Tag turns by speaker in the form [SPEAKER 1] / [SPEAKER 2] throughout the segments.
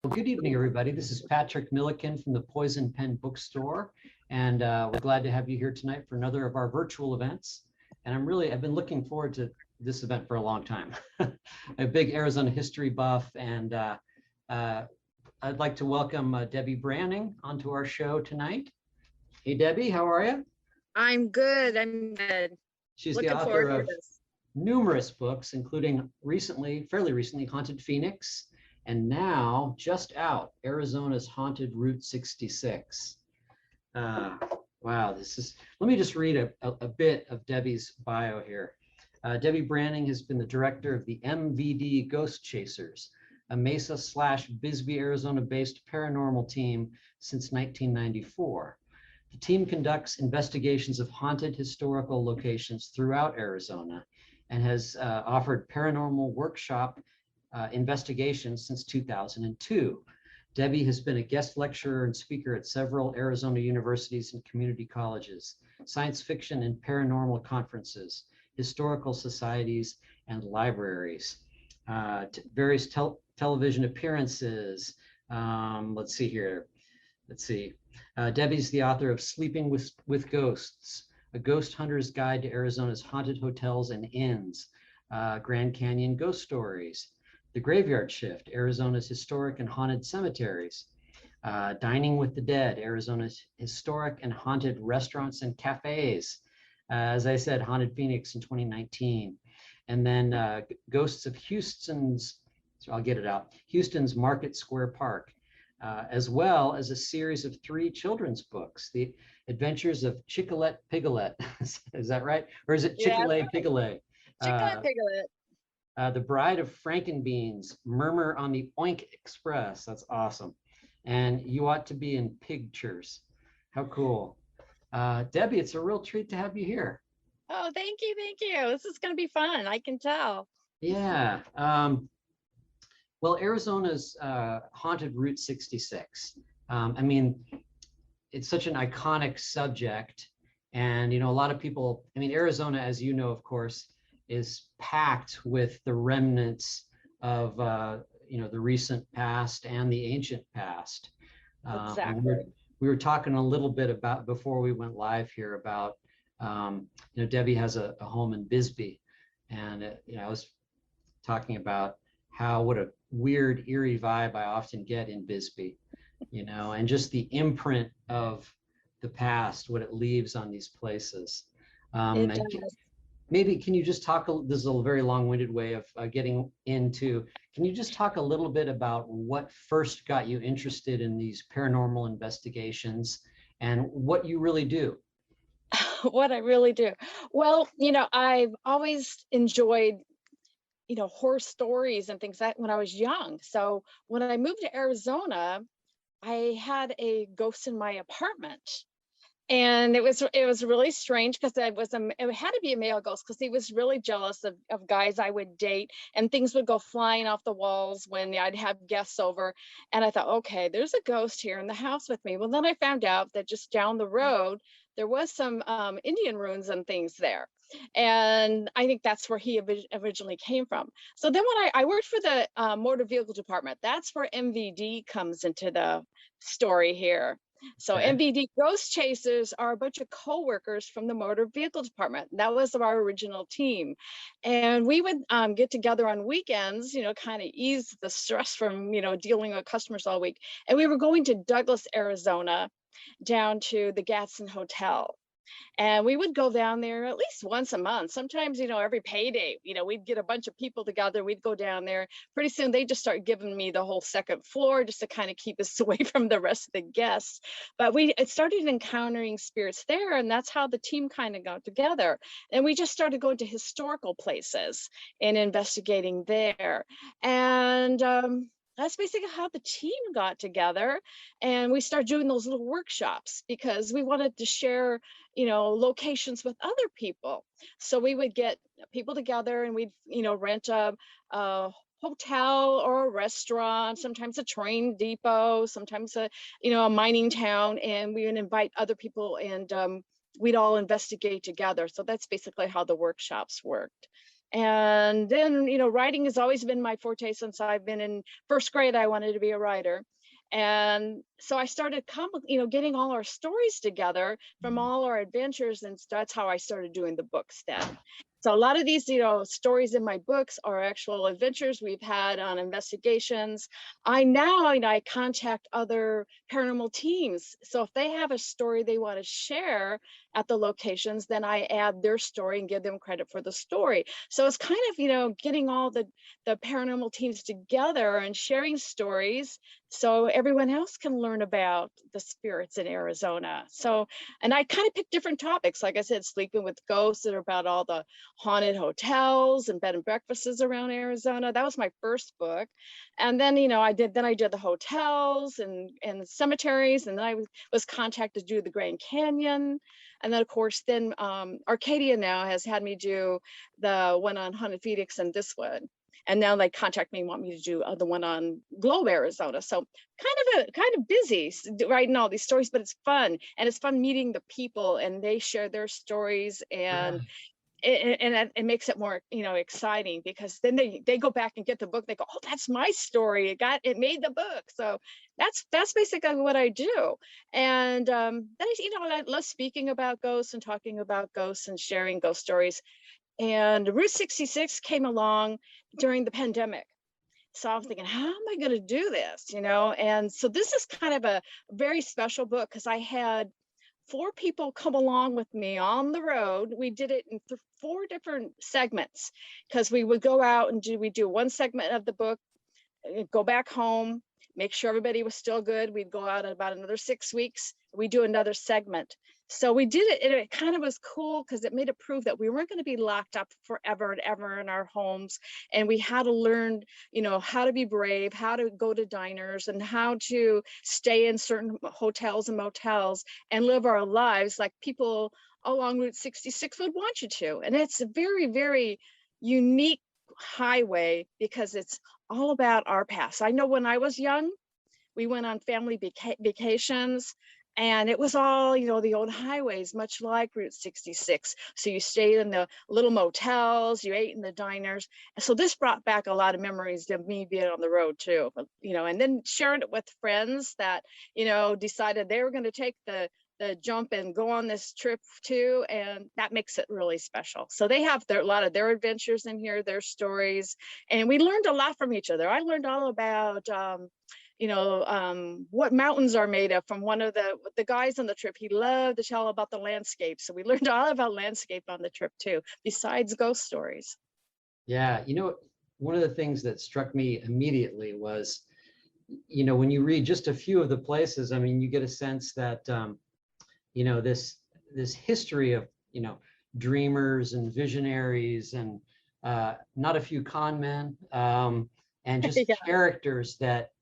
[SPEAKER 1] Well, good evening, everybody. This is Patrick Millikin from the Poison Pen Bookstore, and we're glad to have you here tonight for another of our virtual events. And I've been looking forward to this event for a long time. A big Arizona history buff, and I'd like to welcome Debe Branning onto our show tonight. Hey, Debbie, how are you?
[SPEAKER 2] I'm good. I'm good.
[SPEAKER 1] She's the
[SPEAKER 2] Looking
[SPEAKER 1] author
[SPEAKER 2] forward to
[SPEAKER 1] of
[SPEAKER 2] this.
[SPEAKER 1] numerous books, including fairly recently, Haunted Phoenix, and now just out, Arizona's Haunted Route 66. Wow, let me just read a bit of Debbie's bio here. Debe Branning has been the director of the MVD Ghost Chasers, a Mesa/Bisbee, Arizona-based paranormal team since 1994. The team conducts investigations of haunted historical locations throughout Arizona and has offered paranormal workshop investigations since 2002. Debbie has been a guest lecturer and speaker at several Arizona universities and community colleges, science fiction and paranormal conferences, historical societies, and libraries. Various television appearances. Let's see here. Debbie's the author of Sleeping with Ghosts, a ghost hunter's guide to Arizona's haunted hotels and inns, Grand Canyon Ghost Stories, The Graveyard Shift, Arizona's historic and haunted cemeteries, Dining with the Dead, Arizona's historic and haunted restaurants and cafes. As I said, Haunted Phoenix in 2019. And then Ghosts of Houston's Market Square Park, as well as a series of 3 children's books, The Adventures of Chicolette Piglet. Is that right? Or is it Chicolette Piglet?
[SPEAKER 2] Chicolette Piglet.
[SPEAKER 1] The Bride of Frankenbeans, Murmur on the Oink Express. That's awesome. And You Ought to Be in Pictures. How cool. Debbie, it's a real treat to have you here.
[SPEAKER 2] Oh, thank you. Thank you. This is going to be fun. I can tell.
[SPEAKER 1] Yeah. Well, Arizona's Haunted Route 66. It's such an iconic subject. And, a lot of people, Arizona, as you know, of course, is packed with the remnants of the recent past and the ancient past.
[SPEAKER 2] Exactly.
[SPEAKER 1] We were talking a little bit about before we went live here about Debbie has a home in Bisbee, and I was talking about what a weird, eerie vibe I often get in Bisbee, and just the imprint of the past, what it leaves on these places.
[SPEAKER 2] It does.
[SPEAKER 1] Maybe can you just talk, this is a very long-winded way of getting into, can you just talk a little bit about what first got you interested in these paranormal investigations and what you really do?
[SPEAKER 2] What I really do. Well, I've always enjoyed, horror stories and things that when I was young. So when I moved to Arizona, I had a ghost in my apartment. And it was really strange because it had to be a male ghost because he was really jealous of guys I would date, and things would go flying off the walls when I'd have guests over. And I thought, okay, there's a ghost here in the house with me. Well, then I found out that just down the road, there was some Indian ruins and things there. And I think that's where he originally came from. So then when I worked for the motor vehicle department, that's where MVD comes into the story here. So
[SPEAKER 1] Okay.
[SPEAKER 2] MVD Ghost Chasers are a bunch of co-workers from the motor vehicle department. That was our original team. And we would get together on weekends, kind of ease the stress from, dealing with customers all week. And we were going to Douglas, Arizona, down to the Gatson Hotel. And we would go down there at least once a month. Sometimes, every payday, we'd get a bunch of people together. We'd go down there. Pretty soon they just start giving me the whole second floor just to kind of keep us away from the rest of the guests. But it started encountering spirits there. And that's how the team kind of got together. And we just started going to historical places and investigating there. And that's basically how the team got together. And we started doing those little workshops because we wanted to share, locations with other people. So we would get people together and we'd, rent a hotel or a restaurant, sometimes a train depot, sometimes a mining town, and we would invite other people and we'd all investigate together. So that's basically how the workshops worked. And then, writing has always been my forte since I've been in first grade. I wanted to be a writer. And so I started, getting all our stories together from all our adventures. And that's how I started doing the books then. So a lot of these, stories in my books are actual adventures we've had on investigations. I contact other paranormal teams. So if they have a story they want to share at the locations, then I add their story and give them credit for the story. So it's kind of, getting all the paranormal teams together and sharing stories so everyone else can learn about the spirits in Arizona. So, and I kind of pick different topics. Like I said, sleeping with ghosts, that are about all the haunted hotels and bed and breakfasts around Arizona. That was my first book. And then, I did the hotels and cemeteries. And then I was contacted to do the Grand Canyon. And then, of course, then Arcadia now has had me do the one on Haunted Phoenix and this one. And now they contact me and want me to do the one on Globe, Arizona. So kind of busy writing all these stories, but it's fun. And it's fun meeting the people, and they share their stories, and it makes it more, exciting, because then they go back and get the book. They go, oh, that's my story. It made the book. So that's basically what I do. And then I love speaking about ghosts and talking about ghosts and sharing ghost stories. And Route 66 came along during the pandemic. So I was thinking, how am I going to do this? And so this is kind of a very special book, because I had 4 people come along with me on the road. We did it in 4 different segments, because we would go out and we do one segment of the book, go back home, make sure everybody was still good. We'd go out in about another 6 weeks. We do another segment. So we did it, and it kind of was cool, because it made it prove that we weren't going to be locked up forever and ever in our homes. And we had to learn, how to be brave, how to go to diners, and how to stay in certain hotels and motels and live our lives like people along Route 66 would want you to. And it's a very, very unique highway, because it's all about our past. I know when I was young, we went on family vacations, and it was all, the old highways, much like Route 66. So you stayed in the little motels, you ate in the diners. And so this brought back a lot of memories of me being on the road too, and then sharing it with friends that, decided they were going to take the jump and go on this trip too, and that makes it really special. So they have a lot of their adventures in here, their stories, and we learned a lot from each other. I learned all about what mountains are made of from one of the guys on the trip. He loved to tell about the landscape, so we learned all about landscape on the trip too, besides ghost stories.
[SPEAKER 1] Yeah, one of the things that struck me immediately was, when you read just a few of the places, I mean, you get a sense that this history of dreamers and visionaries, and not a few con men, and just
[SPEAKER 2] Yeah.
[SPEAKER 1] characters that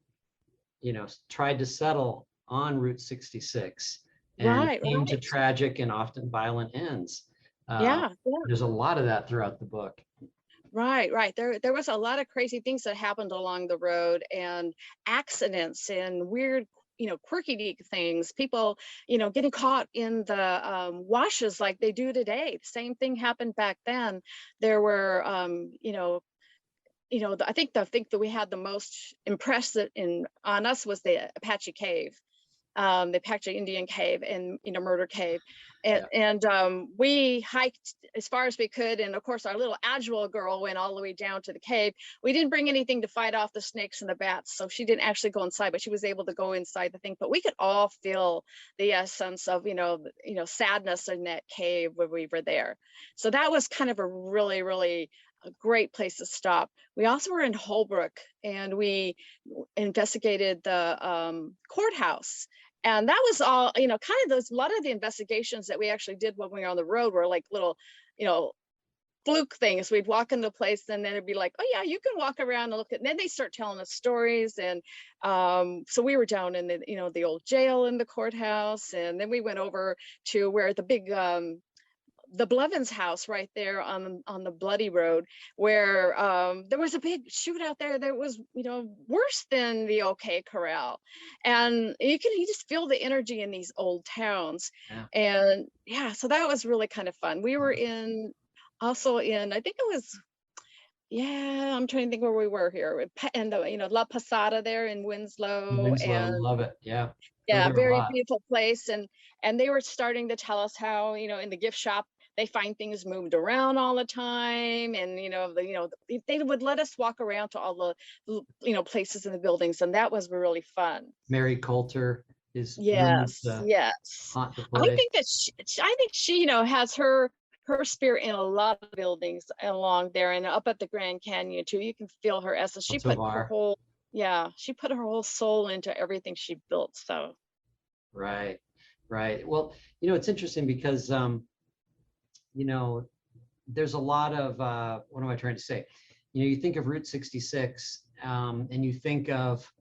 [SPEAKER 1] tried to settle on Route 66 and
[SPEAKER 2] Right.
[SPEAKER 1] came to tragic and often violent ends.
[SPEAKER 2] Yeah.
[SPEAKER 1] There's a lot of that throughout the book.
[SPEAKER 2] Right. There was a lot of crazy things that happened along the road, and accidents and weird, quirky things. People, getting caught in the washes like they do today. The same thing happened back then. There were, I think that we had the most impressive on us was the Apache Cave. The Apache Indian Cave and Murder Cave, and we hiked as far as we could, and of course our little agile girl went all the way down to the cave. We didn't bring anything to fight off the snakes and the bats, so she didn't actually go inside, but she was able to go inside the thing. But we could all feel the essence of sadness in that cave when we were there. So that was kind of a really, really a great place to stop. We also were in Holbrook, and we investigated the courthouse. And that was all, kind of a lot of the investigations that we actually did when we were on the road were like little, fluke things. We'd walk into a place, and then it'd be like, oh yeah, you can walk around and look at, and then they start telling us stories. And so we were down in the old jail in the courthouse. And then we went over to where the big, the Blevins house right there on the Bloody Road, where there was a big shootout there that was worse than the OK Corral, and you just feel the energy in these old towns.
[SPEAKER 1] Yeah.
[SPEAKER 2] And yeah, so that was really kind of fun. We were also in, I think it was yeah, I'm trying to think where we were here. And the, La Posada there in Winslow,
[SPEAKER 1] Winslow,
[SPEAKER 2] and
[SPEAKER 1] love it. Yeah, go
[SPEAKER 2] yeah,
[SPEAKER 1] there a
[SPEAKER 2] very
[SPEAKER 1] lot.
[SPEAKER 2] beautiful place. And they were starting to tell us how, in the gift shop, they find things moved around all the time. And, they would let us walk around to all places in the buildings. And that was really fun.
[SPEAKER 1] Mary Coulter is rumored
[SPEAKER 2] Yes,
[SPEAKER 1] to
[SPEAKER 2] yes.
[SPEAKER 1] haunt the
[SPEAKER 2] I
[SPEAKER 1] place.
[SPEAKER 2] think that I think she, has her spirit in a lot of buildings along there and up at the Grand Canyon too. You can feel her essence. She put her
[SPEAKER 1] Tovar.
[SPEAKER 2] whole, yeah, she put her whole soul into everything she built. So
[SPEAKER 1] Right, right. Well, it's interesting because you know, there's a lot of what am I trying to say? You think of Route 66, and you think of,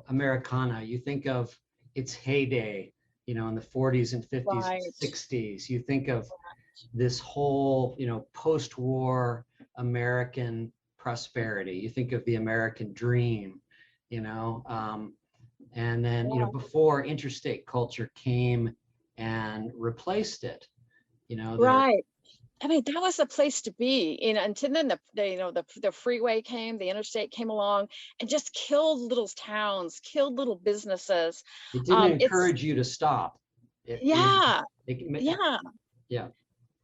[SPEAKER 1] Americana. You think of its heyday, in the 40s and 50s and
[SPEAKER 2] right.
[SPEAKER 1] 60s. You think of this whole, post-war American prosperity. You think of the American dream, you know, and then, before interstate culture came and replaced it, there.
[SPEAKER 2] Right. I mean, that was the place to be, until then the freeway came, the interstate came along and just killed little towns, killed little businesses.
[SPEAKER 1] It didn't
[SPEAKER 2] It's
[SPEAKER 1] encourage you to stop. It,
[SPEAKER 2] yeah,
[SPEAKER 1] it
[SPEAKER 2] yeah.
[SPEAKER 1] yeah,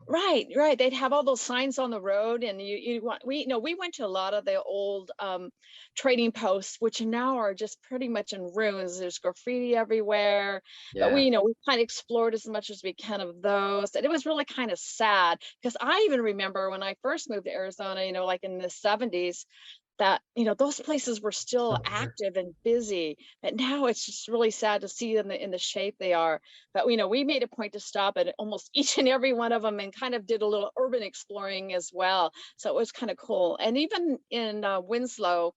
[SPEAKER 2] Right, right. They'd have all those signs on the road, and we went to a lot of the old trading posts, which now are just pretty much in ruins. There's graffiti everywhere, but
[SPEAKER 1] yeah.
[SPEAKER 2] we kind of explored as much as we can of those, and it was really kind of sad because I even remember when I first moved to Arizona, like in the 70s, that those places were still
[SPEAKER 1] Still there.
[SPEAKER 2] active and busy, but now it's just really sad to see them in the shape they are. But we made a point to stop at almost each and every one of them and kind of did a little urban exploring as well, so it was kind of cool. And even in Winslow,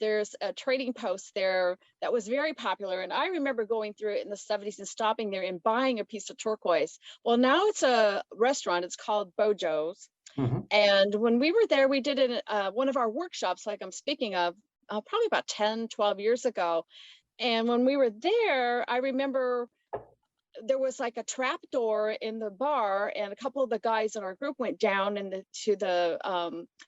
[SPEAKER 2] there's a trading post there that was very popular, and I remember going through it in the 70s and stopping there and buying a piece of turquoise. Well, now it's a restaurant. It's called Bojo's.
[SPEAKER 1] Hmm.
[SPEAKER 2] And when we were there, we did one of our workshops, like I'm speaking of, probably about 10, 12 years ago. And when we were there, I remember there was like a trap door in the bar, and a couple of the guys in our group went down to the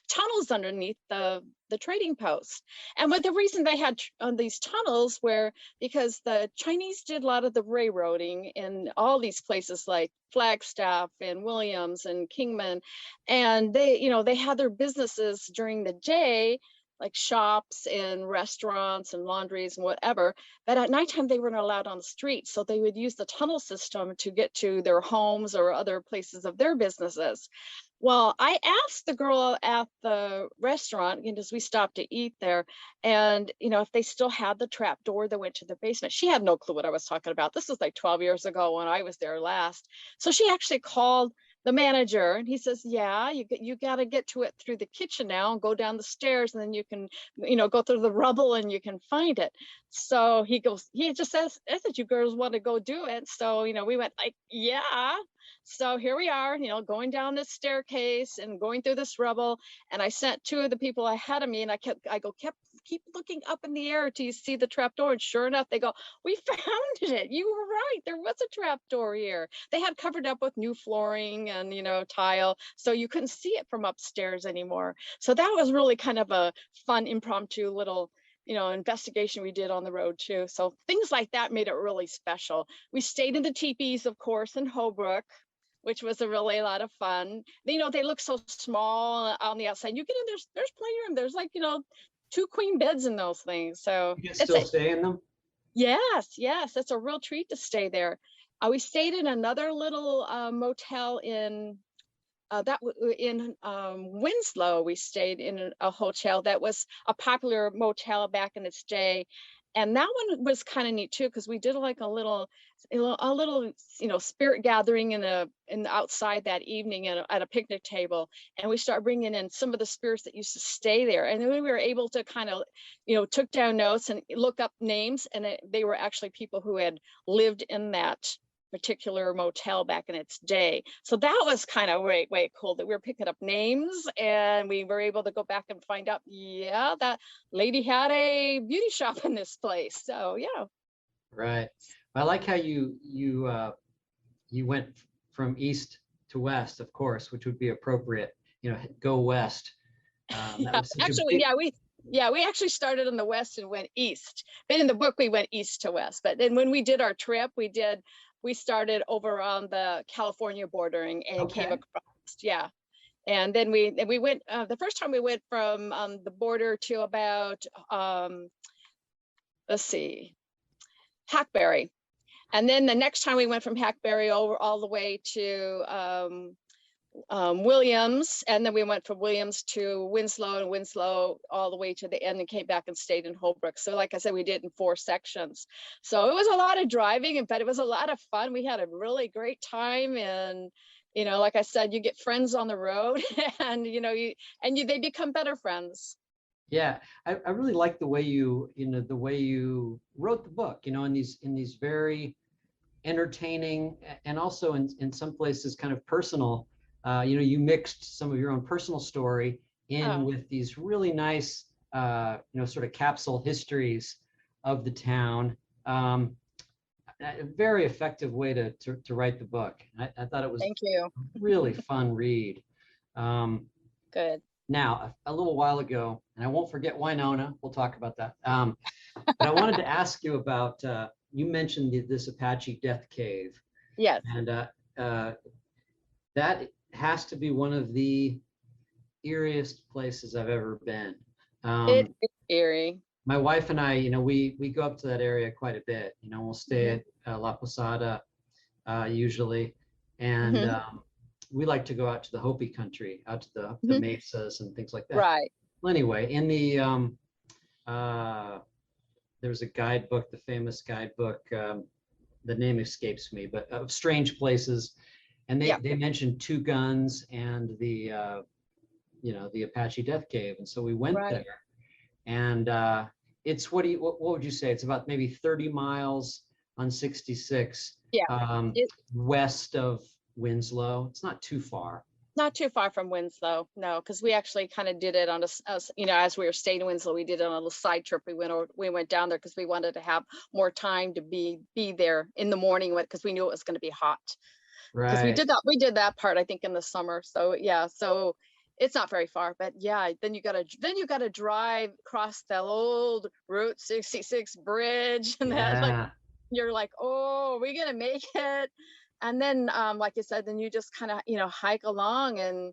[SPEAKER 2] tunnels underneath the trading post. And what the reason they had these tunnels were because the Chinese did a lot of the railroading in all these places like Flagstaff and Williams and Kingman, and they had their businesses during the day, like shops and restaurants and laundries and whatever. But at nighttime, they weren't allowed on the street. So they would use the tunnel system to get to their homes or other places of their businesses. Well, I asked the girl at the restaurant, as we stopped to eat there, and if they still had the trap door that went to the basement. She had no clue what I was talking about. This was like 12 years ago when I was there last. So she actually called the manager, and he says, yeah, you got to get to it through the kitchen now and go down the stairs, and then you can go through the rubble and you can find it. So he just says, I said, you girls want to go do it? So we went like, yeah. So here we are, going down this staircase and going through this rubble. And I sent two of the people ahead of me, and I kept keep looking up in the air till you see the trap door. And sure enough, they go, we found it. You were right. There was a trap door here. They had covered up with new flooring and, tile, so you couldn't see it from upstairs anymore. So that was really kind of a fun impromptu little investigation we did on the road too. So things like that made it really special. We stayed in the teepees, of course, in Holbrook, which was a really lot of fun. They look so small on the outside. You get in, there's plenty of room. There's like, 2 queen beds in those things. So
[SPEAKER 1] You can
[SPEAKER 2] it's
[SPEAKER 1] still stay in them.
[SPEAKER 2] yes, it's a real treat to stay there. We stayed in another little motel in Winslow. We stayed in a hotel that was a popular motel back in its day, and that one was kind of neat too, because we did like a little spirit gathering in the outside that evening at a picnic table, and we started bringing in some of the spirits that used to stay there, and then we were able to kind of took down notes and look up names, and they were actually people who had lived in that particular motel back in its day. So that was kind of way cool that we were picking up names, and we were able to go back and find out, yeah, that lady had a beauty shop in this place. So yeah.
[SPEAKER 1] Right. I like how you went from east to west, of course, which would be appropriate. Go west That was such a
[SPEAKER 2] Actually,
[SPEAKER 1] big.
[SPEAKER 2] we actually started in the west and went east. But in the book, we went east to west. But then when we did our trip, we started over on the California bordering and came
[SPEAKER 1] Okay.
[SPEAKER 2] across. Yeah. And then we went, the first time we went from the border to about, let's see, Hackberry. And then the next time we went from Hackberry over all the way to Williams, and then we went from Williams to Winslow, and Winslow all the way to the end, and came back and stayed in Holbrook. So like I said, we did in 4 sections. So it was a lot of driving, but it was a lot of fun. We had a really great time, and like I said, you get friends on the road, and they become better friends.
[SPEAKER 1] Yeah, I really like the way the way you wrote the book, in these very entertaining and also in some places kind of personal. You mixed some of your own personal story in
[SPEAKER 2] Oh,
[SPEAKER 1] with these really nice, sort of capsule histories of the town. A very effective way to write the book. I thought it was
[SPEAKER 2] thank you.
[SPEAKER 1] really fun read. Um,
[SPEAKER 2] Good.
[SPEAKER 1] Now, a little while ago, and I won't forget Winona, we'll talk about that. But I wanted to ask you about, you mentioned this Apache Death Cave,
[SPEAKER 2] Yes,
[SPEAKER 1] and that has to be one of the eeriest places I've ever been.
[SPEAKER 2] it is eerie.
[SPEAKER 1] My wife and I, we go up to that area quite a bit. We'll stay at La Posada usually, and
[SPEAKER 2] Hmm.
[SPEAKER 1] we like to go out to the Hopi country, out to the
[SPEAKER 2] Hmm.
[SPEAKER 1] mesas and things like that.
[SPEAKER 2] Right.
[SPEAKER 1] Well, anyway, in the there's a guidebook, the famous guidebook. The name escapes me, but of strange places, and
[SPEAKER 2] Yeah.
[SPEAKER 1] they mentioned 2 guns and the Apache Death Cave, and so we went
[SPEAKER 2] Right.
[SPEAKER 1] there, and it's what would you say? It's about maybe 30 miles on 66
[SPEAKER 2] Yeah. It,
[SPEAKER 1] west of Winslow. It's not too far.
[SPEAKER 2] Not too far from Winslow, no, because we actually kind of did it on as we were staying in Winslow, we did it on a little side trip. We went down there because we wanted to have more time to be there in the morning because we knew it was going to be hot. Because
[SPEAKER 1] Right.
[SPEAKER 2] we did that part, I think, in the summer. So yeah, so it's not very far, but yeah, then you gotta drive across the old Route 66 bridge, and that like
[SPEAKER 1] Yeah.
[SPEAKER 2] you're like, oh, are we gonna make it? And then like you said, then you just kind of hike along, and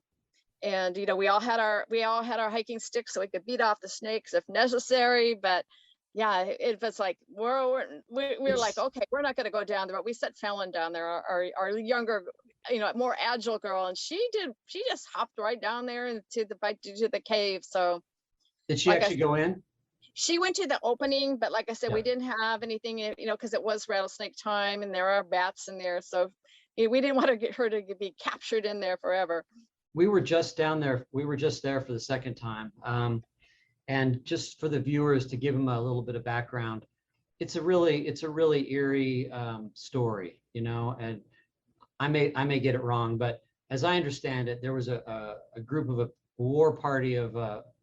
[SPEAKER 2] we all had our hiking sticks so we could beat off the snakes if necessary. But yeah, it was like we're like,
[SPEAKER 1] It's
[SPEAKER 2] okay, we're not going to go down there. But we set Fallon down there, our younger, more agile girl, and she just hopped right down there into the cave. So
[SPEAKER 1] Did she
[SPEAKER 2] like I
[SPEAKER 1] actually
[SPEAKER 2] said,
[SPEAKER 1] go in?
[SPEAKER 2] she went to the opening, but like I said,
[SPEAKER 1] Yeah.
[SPEAKER 2] we didn't have anything, because it was rattlesnake time and there are bats in there. So we didn't want to get her to be captured in there forever.
[SPEAKER 1] We were just down there. We were just there for the second time. And just for the viewers to give them a little bit of background, it's a really eerie story, and I may get it wrong, but as I understand it, there was a group of a war party of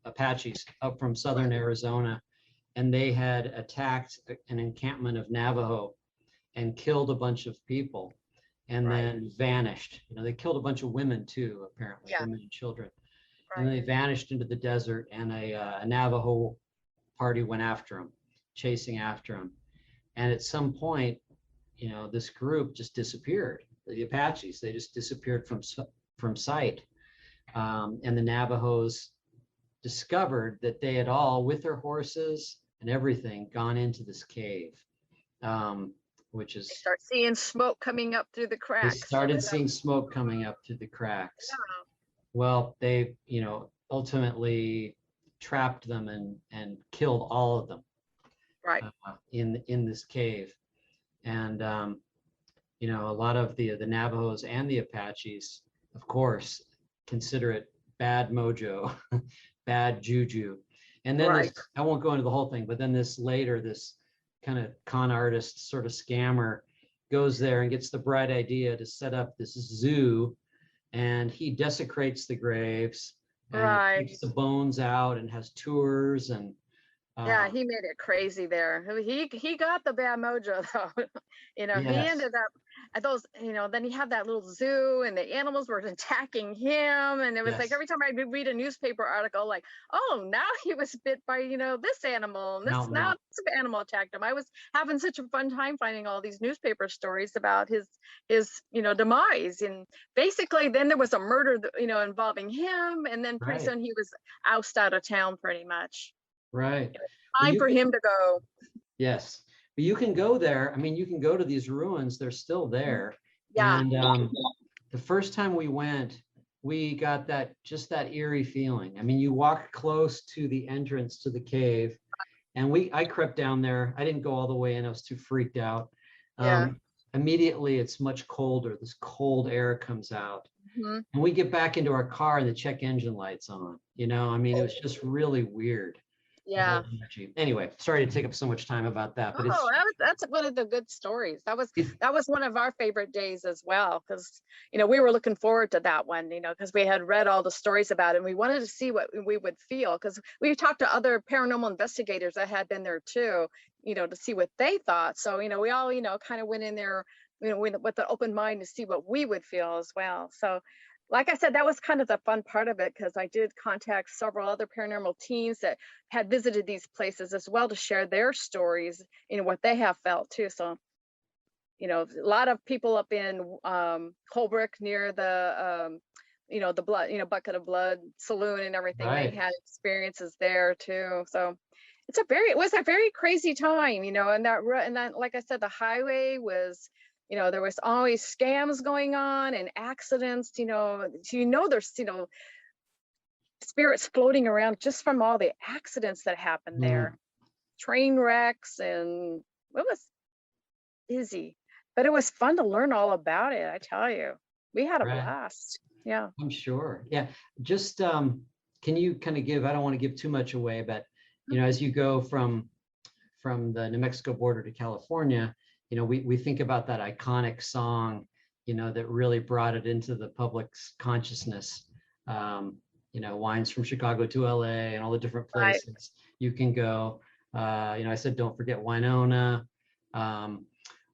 [SPEAKER 1] Apaches up from southern
[SPEAKER 2] Right.
[SPEAKER 1] Arizona, and they had attacked an encampment of Navajo and killed a bunch of people and
[SPEAKER 2] Right.
[SPEAKER 1] then vanished. They killed a bunch of women too, apparently,
[SPEAKER 2] Yeah.
[SPEAKER 1] women and children. And
[SPEAKER 2] Right.
[SPEAKER 1] they vanished into the desert, and a Navajo party went after them, chasing after them. And at some point, this group just disappeared. The Apaches, they just disappeared from sight. And the Navajos discovered that they had all, with their horses and everything, gone into this cave, which
[SPEAKER 2] They
[SPEAKER 1] is,
[SPEAKER 2] start seeing smoke coming up through the
[SPEAKER 1] they
[SPEAKER 2] cracks. So
[SPEAKER 1] started seeing smoke coming up through the cracks.
[SPEAKER 2] yeah.
[SPEAKER 1] Well, they, ultimately trapped them and killed all of them
[SPEAKER 2] Right.
[SPEAKER 1] in this cave. And a lot of the Navajos and the Apaches, of course, consider it bad mojo, bad juju. And then
[SPEAKER 2] Right.
[SPEAKER 1] I won't go into the whole thing, but then this kind of con artist sort of scammer goes there and gets the bright idea to set up this zoo, and he desecrates the graves and
[SPEAKER 2] Right.
[SPEAKER 1] takes the bones out and has tours, and
[SPEAKER 2] Yeah,
[SPEAKER 1] Uh,
[SPEAKER 2] he made it crazy there. He got the bad mojo though. He
[SPEAKER 1] yes,
[SPEAKER 2] ended up at those, then he had that little zoo and the animals were attacking him. And it was like
[SPEAKER 1] yes.
[SPEAKER 2] every time I would read a newspaper article, like, oh, now he was bit by, this animal and
[SPEAKER 1] Mountain
[SPEAKER 2] now
[SPEAKER 1] lion.
[SPEAKER 2] this animal attacked him. I was having such a fun time finding all these newspaper stories about his demise. And basically then there was a murder, involving him. And then pretty
[SPEAKER 1] Right,
[SPEAKER 2] soon he was ousted out of town pretty much.
[SPEAKER 1] right. But
[SPEAKER 2] Time
[SPEAKER 1] you
[SPEAKER 2] for
[SPEAKER 1] can,
[SPEAKER 2] him to go.
[SPEAKER 1] yes, but you can go there. I mean, you can go to these ruins. They're still there.
[SPEAKER 2] Yeah.
[SPEAKER 1] And the first time we went, we got just that eerie feeling. I mean, you walk close to the entrance to the cave, and I crept down there. I didn't go all the way in. I was too freaked out.
[SPEAKER 2] Yeah.
[SPEAKER 1] Immediately, it's much colder. This cold air comes out.
[SPEAKER 2] Hmm.
[SPEAKER 1] And we get back into our car and the check engine light's on. I mean, it was just really weird, the
[SPEAKER 2] Yeah.
[SPEAKER 1] whole energy. Anyway, sorry to take up so much time about that, but
[SPEAKER 2] Oh, that's one of the good stories.
[SPEAKER 1] it's
[SPEAKER 2] That was one of our favorite days as well, because we were looking forward to that one, because we had read all the stories about it and we wanted to see what we would feel, because we talked to other paranormal investigators that had been there too, to see what they thought. So, we all, kind of went in there, with an open mind to see what we would feel as well. So like I said, that was kind of the fun part of it, because I did contact several other paranormal teams that had visited these places as well to share their stories, what they have felt too. So, a lot of people up in Holbrook near the, the blood, Bucket of Blood Saloon and everything, they
[SPEAKER 1] right.
[SPEAKER 2] had experiences there too. So it was a very crazy time, and that, like I said, the highway was, there was always scams going on and accidents, so, there's, spirits floating around just from all the accidents that happened
[SPEAKER 1] Mm,
[SPEAKER 2] there, train wrecks, and it was busy, but it was fun to learn all about it. I tell you, we had a
[SPEAKER 1] right.
[SPEAKER 2] blast. Yeah.
[SPEAKER 1] I'm sure. Yeah. Just can you kind of give, I don't want to give too much away, but as you go from the New Mexico border to California, we think about that iconic song, that really brought it into the public's consciousness. Wines from Chicago to LA and all the different
[SPEAKER 2] Right.
[SPEAKER 1] places you can go. I said, don't forget Winona. Um,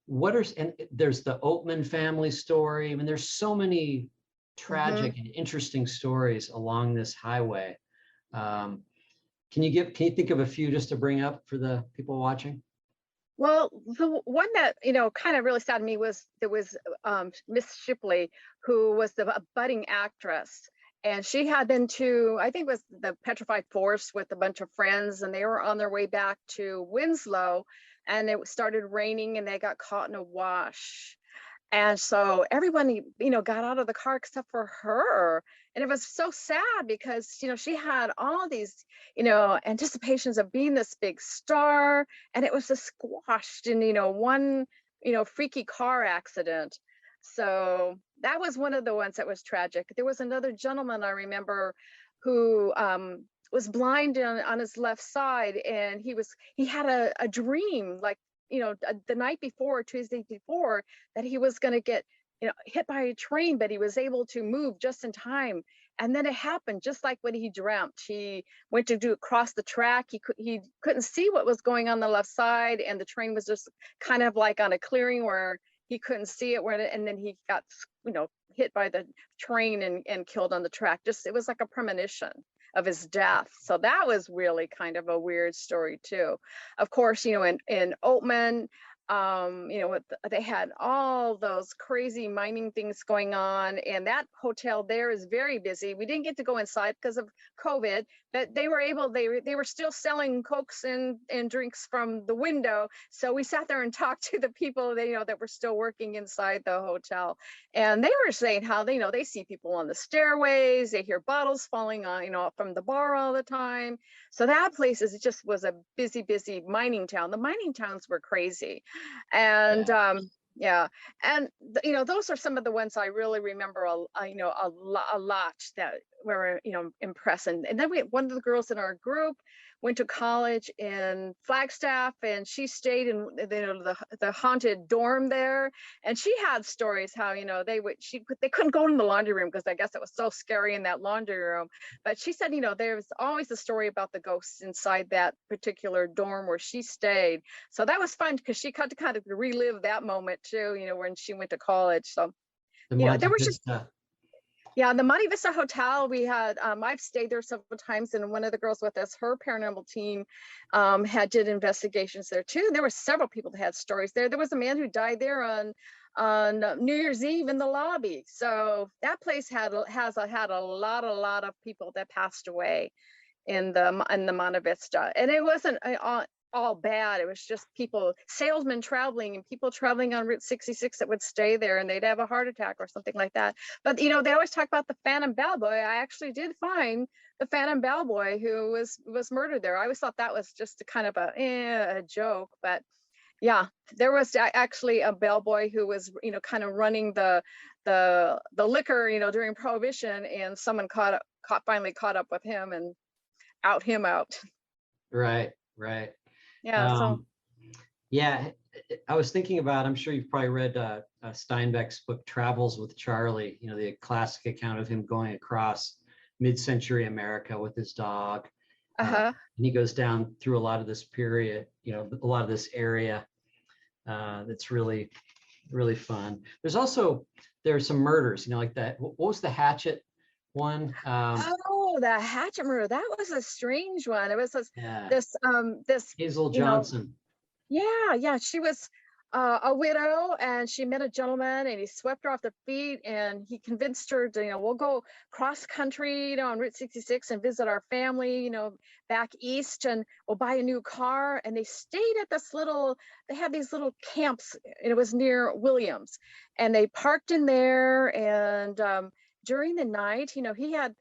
[SPEAKER 1] and there's the Oatman family story. I mean, there's so many
[SPEAKER 2] Hmm.
[SPEAKER 1] tragic and interesting stories along this highway. Um, can you think of a few just to bring up for the people watching?
[SPEAKER 2] Well, the one that kind of really saddened me was there was Miss Shipley, who was the budding actress, and she had been to, I think it was the Petrified Forest with a bunch of friends, and they were on their way back to Winslow, and it started raining, and they got caught in a wash. And so everyone, got out of the car except for her. And it was so sad because, she had all these, anticipations of being this big star. And it was just squashed in, one, freaky car accident. So that was one of the ones that was tragic. There was another gentleman I remember who was blind on his left side. And he had a dream, like, the night before, Tuesday before, that he was going to get hit by a train, but he was able to move just in time. And then it happened just like what he dreamt. He went to cross the track. He couldn't see what was going on the left side, and the train was just kind of like on a clearing where he couldn't see it. And then he got hit by the train and killed on the track. Just, it was like a premonition of his death. So that was really kind of a weird story too. Of course, in Oatman, they had all those crazy mining things going on, and that hotel there is very busy. We didn't get to go inside because of COVID, but they were still selling cokes and drinks from the window. So we sat there and talked to the people that were still working inside the hotel, and they were saying how they see people on the stairways, they hear bottles falling on from the bar all the time. So that place was a busy mining town. The mining towns were crazy. And
[SPEAKER 1] Yeah.
[SPEAKER 2] yeah, and those are some of the ones I really remember a lot that were impressed. And then one of the girls in our group went to college in Flagstaff, and she stayed in the haunted dorm there. And she had stories how, you know, they couldn't go in the laundry room because I guess it was so scary in that laundry room. But she said, you know, there's always a story about the ghosts inside that particular dorm where she stayed. So that was fun because she got to kind of relive that moment too, you know, when she went to college. So,
[SPEAKER 1] The
[SPEAKER 2] you know,
[SPEAKER 1] Monte
[SPEAKER 2] there was just,
[SPEAKER 1] Vista.
[SPEAKER 2] yeah, the Monte Vista Hotel, we had, I've stayed there several times, and one of the girls with us, her paranormal team did investigations there too. There were several people that had stories there. There was a man who died there on New Year's Eve in the lobby. So that place had a lot of people that passed away in the Monte Vista, and it wasn't all bad. It was just people, salesmen traveling and people traveling on Route 66 that would stay there and they'd have a heart attack or something like that. But, you know, they always talk about the Phantom Bellboy. I actually did find the Phantom Bellboy who was murdered there. I always thought that was just a kind of a joke, but yeah, there was actually a bellboy who was, you know, kind of running the liquor, you know, during Prohibition, and someone finally caught up with him and out him out.
[SPEAKER 1] Right.
[SPEAKER 2] Yeah, so
[SPEAKER 1] Yeah, I was thinking about, I'm sure you've probably read Steinbeck's book, Travels with Charlie, you know, the classic account of him going across mid-century America with his dog. And he goes down through a lot of this period, you know, a lot of this area that's really, really fun. There's some murders, you know, like that. What was the Hatchet one?
[SPEAKER 2] Oh, the Hatchet murder. That was a strange one. It was
[SPEAKER 1] Yeah.
[SPEAKER 2] this
[SPEAKER 1] Hazel
[SPEAKER 2] you know,
[SPEAKER 1] Johnson.
[SPEAKER 2] yeah, she was a widow, and she met a gentleman, and he swept her off the feet, and he convinced her to, you know, we'll go cross country, you know, on Route 66 and visit our family, you know, back east, and we'll buy a new car. And they stayed at they had these little camps, and it was near Williams, and they parked in there. And during the night, you know, he had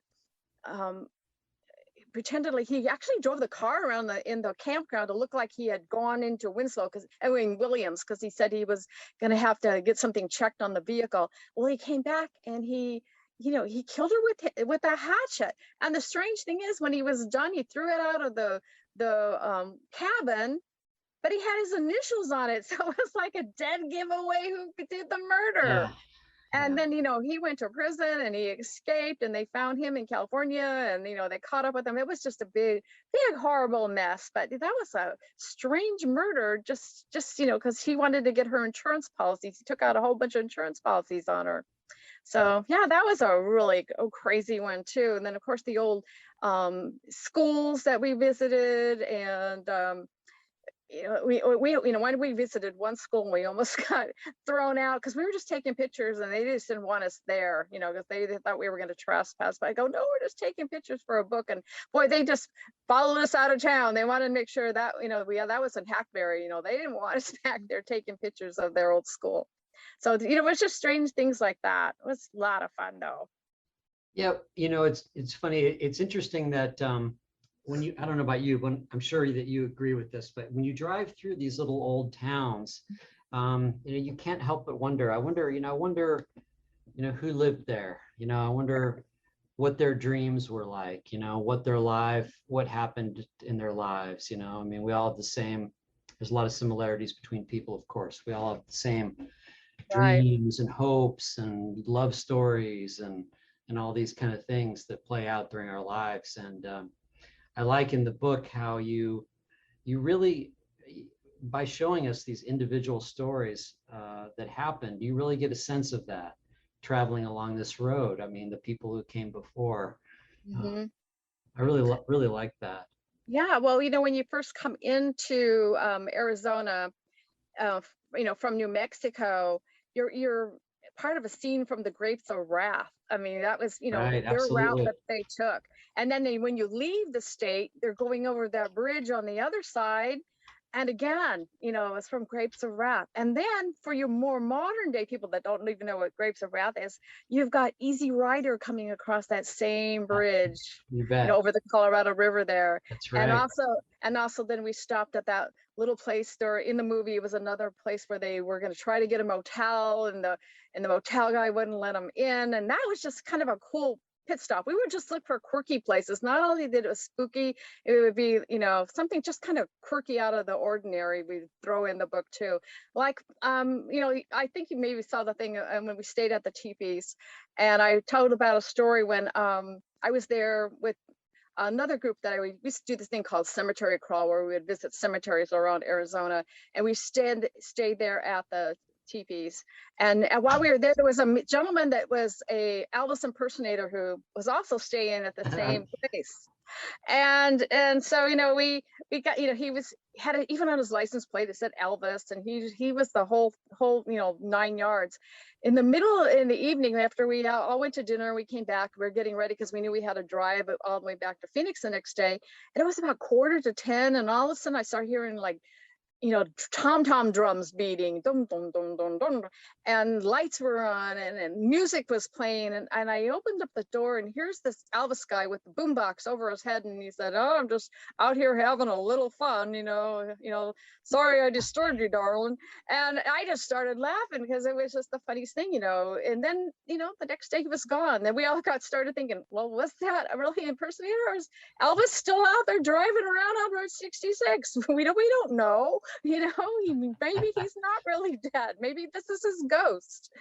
[SPEAKER 2] pretended like he actually drove the car around in the campground to look like he had gone into Winslow, Williams, because he said he was going to have to get something checked on the vehicle. Well, he came back and he killed her with a hatchet. And the strange thing is, when he was done, he threw it out of the cabin, but he had his initials on it, so it was like a dead giveaway who did the murder.
[SPEAKER 1] Yeah.
[SPEAKER 2] And then, you know, he went to prison and he escaped, and they found him in California, and, you know, they caught up with him. It was just a big, horrible mess. But that was a strange murder, just, you know, because he wanted to get her insurance policies. He took out a whole bunch of insurance policies on her. So, yeah, that was a really crazy one, too. And then, of course, the old schools that we visited, and you know, when we visited one school, we almost got thrown out because we were just taking pictures, and they just didn't want us there, you know, because they thought we were going to trespass. But I go, no, we're just taking pictures for a book. And boy, they just followed us out of town. They wanted to make sure that, you know, that was in Hackberry, you know, they didn't want us back there taking pictures of their old school. So, you know, it was just strange things like that. It was a lot of fun, though.
[SPEAKER 1] Yeah, you know, it's funny. It's interesting that I don't know about you, but I'm sure that you agree with this, but when you drive through these little old towns, you know, you can't help but wonder. I wonder, you know, who lived there. You know, I wonder what their dreams were like. You know, what happened in their lives. You know, I mean, we all have the same. There's a lot of similarities between people, of course. We all have the same
[SPEAKER 2] Right.
[SPEAKER 1] dreams and hopes and love stories and all these kind of things that play out during our lives. And I like in the book how you really, by showing us these individual stories that happened, you really get a sense of that traveling along this road. I mean, the people who came before. I really like that.
[SPEAKER 2] Yeah, well, you know, when you first come into Arizona, you know, from New Mexico, you're part of a scene from the Grapes of Wrath. I mean, that was, you know,
[SPEAKER 1] Right,
[SPEAKER 2] their route
[SPEAKER 1] absolutely.
[SPEAKER 2] that they took. And then when you leave the state, they're going over that bridge on the other side. And again, you know, it's from Grapes of Wrath. And then for your more modern day people that don't even know what Grapes of Wrath is, you've got Easy Rider coming across that same bridge,
[SPEAKER 1] You
[SPEAKER 2] you know,
[SPEAKER 1] bet.
[SPEAKER 2] over the Colorado River there.
[SPEAKER 1] That's
[SPEAKER 2] And
[SPEAKER 1] right.
[SPEAKER 2] also then we stopped at that little place there in the movie. It was another place where they were going to try to get a motel, and the motel guy wouldn't let them in. And that was just kind of a cool pit stop. We would just look for quirky places. Not only that it was spooky, it would be, something just kind of quirky out of the ordinary. We'd throw in the book too. Like, I think you maybe saw the thing when we stayed at the teepees, and I told about a story when I was there with another group that we used to do this thing called cemetery crawl, where we would visit cemeteries around Arizona, and we stayed there at the teepees. And while we were there, there was a gentleman that was a Elvis impersonator who was also staying at the same place. And so we got, he had even on his license plate it said Elvis, and he was the whole 9 yards. In the evening, after we all went to dinner, we came back, we were getting ready because we knew we had to drive all the way back to Phoenix the next day, and it was about 9:45, and all of a sudden I started hearing like tom-tom drums beating, dum, dum, dum, dum, dum, and lights were on, and music was playing, and I opened up the door, and here's this Elvis guy with the boombox over his head, and he said, "Oh, I'm just out here having a little fun, sorry I disturbed you, darling." And I just started laughing because it was just the funniest thing, and then, the next day he was gone. Then we all started thinking, well, was that a really impersonator, or is Elvis still out there driving around on Route 66? We don't know. Maybe he's not really dead. Maybe this is his ghost.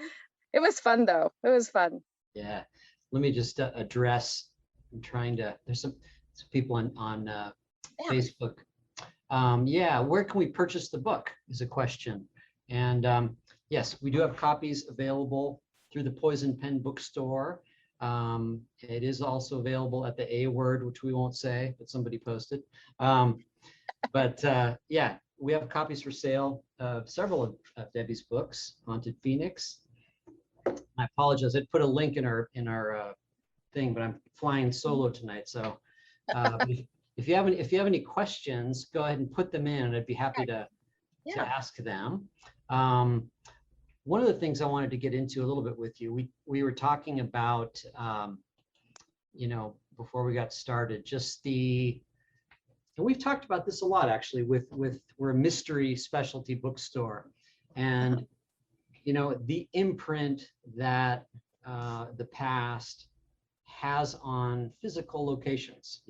[SPEAKER 2] It was fun though. It was fun.
[SPEAKER 1] Yeah. Let me just address. I'm trying to. There's some people on Facebook. Where can we purchase the book is a question. And yes, we do have copies available through the Poison Pen bookstore. It is also available at the A Word, which we won't say, but somebody posted. We have copies for sale of several of Debbie's books, Haunted Phoenix. I apologize. I'd put a link in our thing, but I'm flying solo tonight. So if you have any questions, go ahead and put them in, and I'd be happy to ask them. One of the things I wanted to get into a little bit with you, we were talking about, before we got started, just and we've talked about this a lot actually we're a mystery specialty bookstore, and the imprint that the past has on physical locations,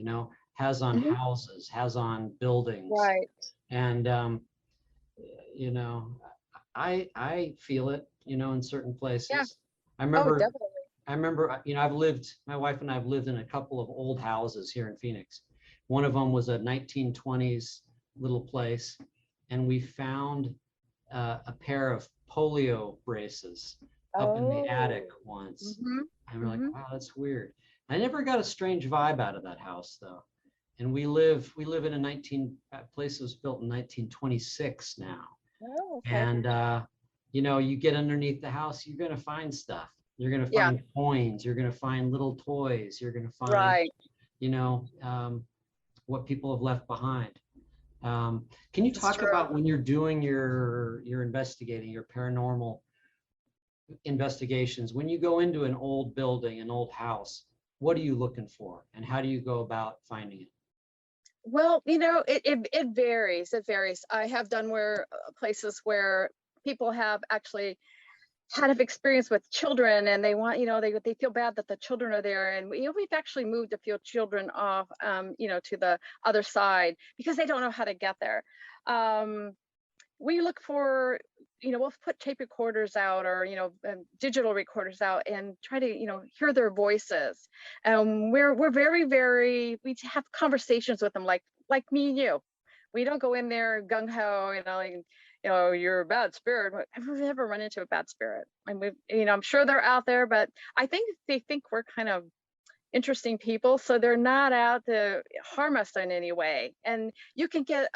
[SPEAKER 1] has on houses, has on buildings,
[SPEAKER 2] right?
[SPEAKER 1] And I feel it, in certain places.
[SPEAKER 2] Yeah.
[SPEAKER 1] I remember,
[SPEAKER 2] definitely.
[SPEAKER 1] my wife and I have lived in a couple of old houses here in Phoenix. One of them was a 1920s little place, and we found a pair of polio braces up in the attic once. And we're like, wow, that's weird. I never got a strange vibe out of that house though. And we live in a place that was built in 1926 now.
[SPEAKER 2] Oh, okay.
[SPEAKER 1] And you get underneath the house, you're going to find stuff. You're going to find coins. You're going to find little toys. You're going to find, what people have left behind. Can you talk about when you're doing your investigating, your paranormal investigations, when you go into an old building, an old house, what are you looking for, and how do you go about finding it?
[SPEAKER 2] Well, it varies. It varies. I have done places where people have actually had an experience with children, and they want, they feel bad that the children are there, and we've actually moved a few children off, to the other side because they don't know how to get there. We look for, we'll put tape recorders out or digital recorders out and try to hear their voices. We're very, very, we have conversations with them like me and you. We don't go in there gung ho, you're a bad spirit. I've never run into a bad spirit. I'm sure they're out there, but I think they think we're kind of interesting people, so they're not out to harm us in any way. And you can get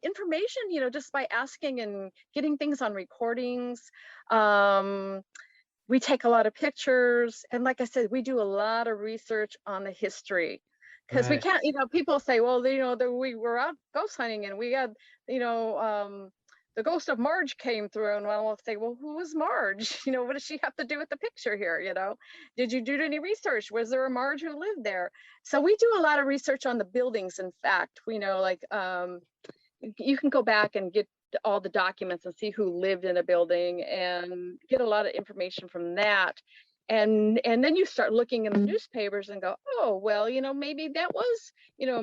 [SPEAKER 2] information, just by asking and getting things on recordings. We take a lot of pictures, and like I said, we do a lot of research on the history. Because we can't, people say, well, we were out ghost hunting and we had, the ghost of Marge came through, and I'll say, well, who was Marge? What does she have to do with the picture here? Did you do any research? Was there a Marge who lived there? So we do a lot of research on the buildings. In fact, you can go back and get all the documents and see who lived in a building and get a lot of information from that. And then you start looking in the newspapers and go, oh, well, maybe that was,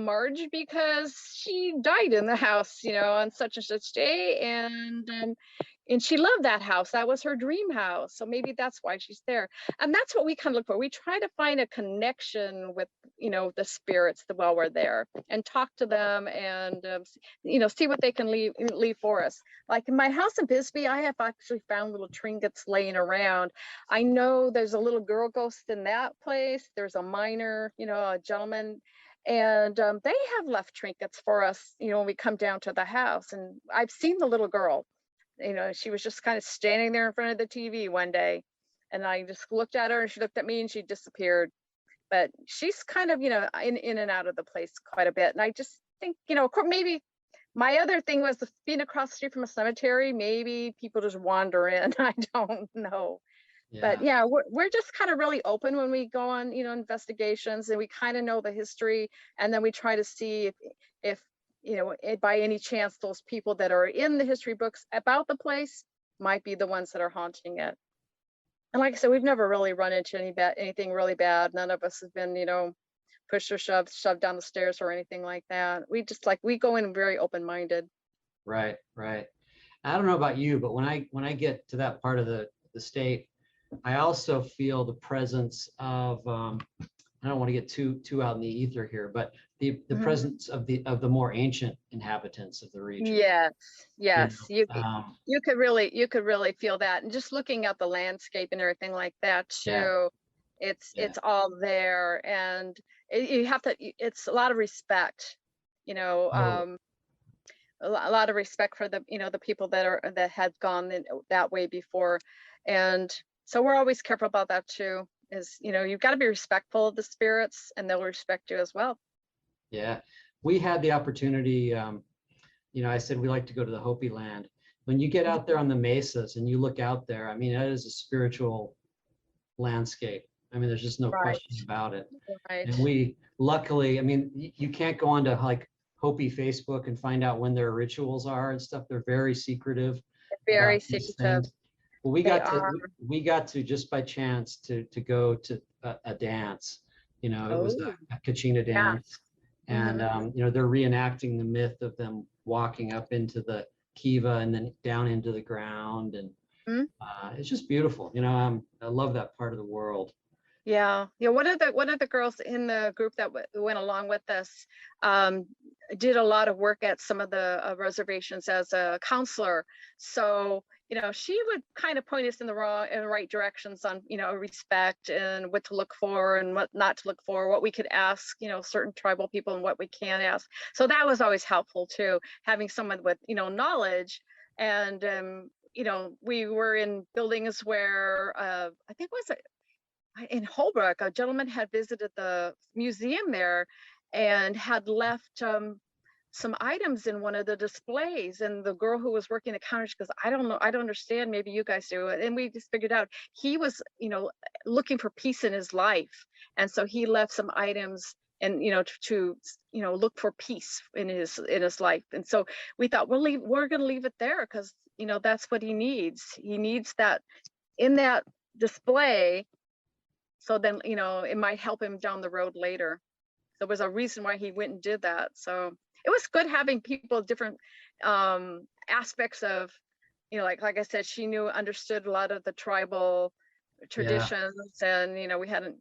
[SPEAKER 2] Marge, because she died in the house, on such and such day. And she loved that house. That was her dream house. So maybe that's why she's there. And that's what we kind of look for. We try to find a connection with, the spirits while we're there, and talk to them, and, see what they can leave for us. Like in my house in Bisbee, I have actually found little trinkets laying around. I know there's a little girl ghost in that place. There's a miner, a gentleman, and they have left trinkets for us, when we come down to the house. And I've seen the little girl. She was just kind of standing there in front of the TV one day, and I just looked at her, and she looked at me, and she disappeared. But she's kind of, in and out of the place quite a bit. And I just think, of course, maybe my other thing was being across the street from a cemetery. Maybe people just wander in. I don't know.
[SPEAKER 1] Yeah.
[SPEAKER 2] But yeah, we're just kind of really open when we go on, investigations, and we kind of know the history, and then we try to see if by any chance those people that are in the history books about the place might be the ones that are haunting it. And like I said, we've never really run into anything really bad. None of us have been, pushed or shoved down the stairs or anything like that. We go in very open-minded.
[SPEAKER 1] Right. I don't know about you, but when I get to that part of the state, I also feel the presence of I don't want to get too out in the ether here, but the presence of the more ancient inhabitants of the region.
[SPEAKER 2] Yes.
[SPEAKER 1] You
[SPEAKER 2] You could really feel that, and just looking at the landscape and everything like that too. Yeah. It's all there, and you have to. It's a lot of respect, a lot of respect for the the people that had gone that way before, and so we're always careful about that too. You've got to be respectful of the spirits, and they'll respect you as well.
[SPEAKER 1] Yeah, we had the opportunity. I said we like to go to the Hopi land. When you get out there on the mesas and you look out there, I mean, that is a spiritual landscape. I mean, there's just no question about it.
[SPEAKER 2] Right.
[SPEAKER 1] And we luckily, I mean, you can't go onto like Hopi Facebook and find out when their rituals are and stuff. They're very secretive.
[SPEAKER 2] Very secretive.
[SPEAKER 1] Well, we got to just by chance to go to a dance. It was a Kachina dance. And they're reenacting the myth of them walking up into the kiva and then down into the ground, and it's just beautiful. I love that part of the world.
[SPEAKER 2] Yeah. One of the girls in the group that went along with us did a lot of work at some of the reservations as a counselor. So she would kind of point us in the right directions on, respect and what to look for and what not to look for, what we could ask, certain tribal people and what we can't ask. So that was always helpful too, having someone with, knowledge. And, we were in buildings where I think was it in Holbrook, a gentleman had visited the museum there and had left some items in one of the displays, and the girl who was working the counter, she goes, I don't know, I don't understand, maybe you guys do it. And we just figured out he was looking for peace in his life, and so he left some items and to look for peace in his life. And so we thought we're going to leave it there, because that's what he needs that in that display, so then it might help him down the road later. There was a reason why he went and did that. So it was good having people different aspects of, like I said, she understood a lot of the tribal traditions, and we had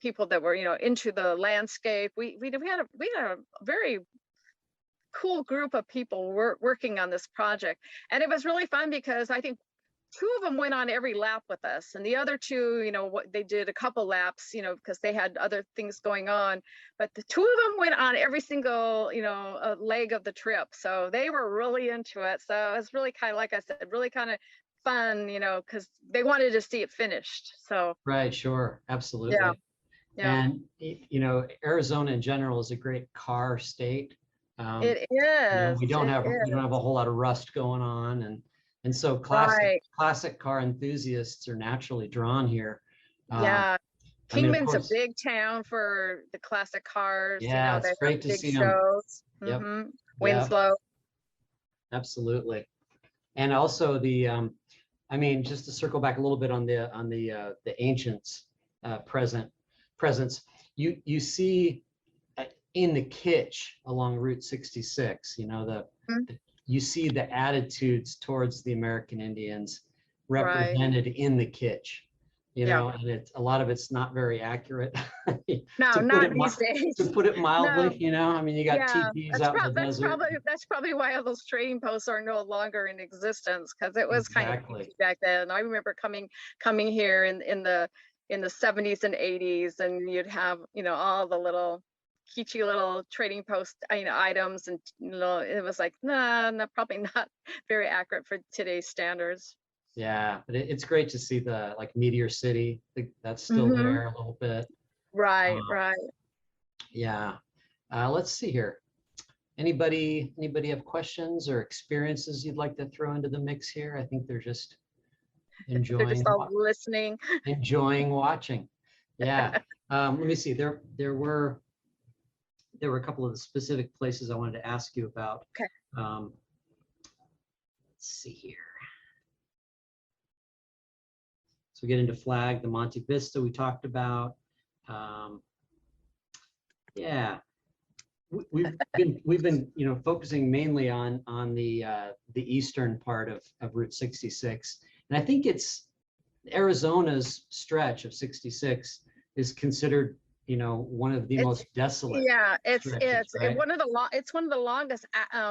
[SPEAKER 2] people that were into the landscape. We had a very cool group of people working on this project, and it was really fun because I think 2 of them went on every lap with us, and the other 2, they did a couple laps, because they had other things going on. But the 2 of them went on every single, leg of the trip. So they were really into it. So it was really kind of, like I said, really kind of fun, because they wanted to see it finished. So
[SPEAKER 1] right, sure, absolutely.
[SPEAKER 2] Yeah.
[SPEAKER 1] And Arizona in general is a great car state.
[SPEAKER 2] It is.
[SPEAKER 1] We don't have a whole lot of rust going on, and so classic car enthusiasts are naturally drawn here.
[SPEAKER 2] Yeah. Kingman's a big town for the classic cars.
[SPEAKER 1] Yeah, it's great to see
[SPEAKER 2] shows.
[SPEAKER 1] Them.
[SPEAKER 2] Winslow.
[SPEAKER 1] Absolutely. And also the I mean, just to circle back a little bit on the ancients presence, you see in the kitsch along Route 66, you know, you see the attitudes towards the American Indians
[SPEAKER 2] Right.
[SPEAKER 1] represented in the kitsch, you
[SPEAKER 2] Yeah.
[SPEAKER 1] know, and a lot of it's not very accurate.
[SPEAKER 2] No,
[SPEAKER 1] to put
[SPEAKER 2] not
[SPEAKER 1] it
[SPEAKER 2] these
[SPEAKER 1] to
[SPEAKER 2] days.
[SPEAKER 1] put it
[SPEAKER 2] No.
[SPEAKER 1] mildly, you know, I mean, you got
[SPEAKER 2] Yeah,
[SPEAKER 1] teepees out in the desert.
[SPEAKER 2] that's probably why all those trading posts are no longer in existence, because it was kind of
[SPEAKER 1] Exactly.
[SPEAKER 2] easy back then. I remember coming here in the 70s and 80s, and you'd have, you know, all the little kitschy little trading post, you know, items, and you know, it was like, nah, no, probably not very accurate for today's standards.
[SPEAKER 1] Yeah, but it's great to see the like Meteor City. That's still
[SPEAKER 2] Hmm.
[SPEAKER 1] there a little bit.
[SPEAKER 2] Right,
[SPEAKER 1] Um,
[SPEAKER 2] right.
[SPEAKER 1] yeah. Let's see here. Anybody have questions or experiences you'd like to throw into the mix here? I think they're just
[SPEAKER 2] They're just
[SPEAKER 1] enjoying
[SPEAKER 2] all listening.
[SPEAKER 1] enjoying watching. Yeah. Let me see. There were a couple of the specific places I wanted to ask you about.
[SPEAKER 2] Okay.
[SPEAKER 1] Let's see here. So we get into Flag, the Monte Vista we talked about. Yeah, we've been you know focusing mainly on the eastern part of Route 66, and I think it's Arizona's stretch of 66 is considered you know one of the
[SPEAKER 2] It's
[SPEAKER 1] most desolate
[SPEAKER 2] yeah,
[SPEAKER 1] stretches, right?
[SPEAKER 2] it's one of the longest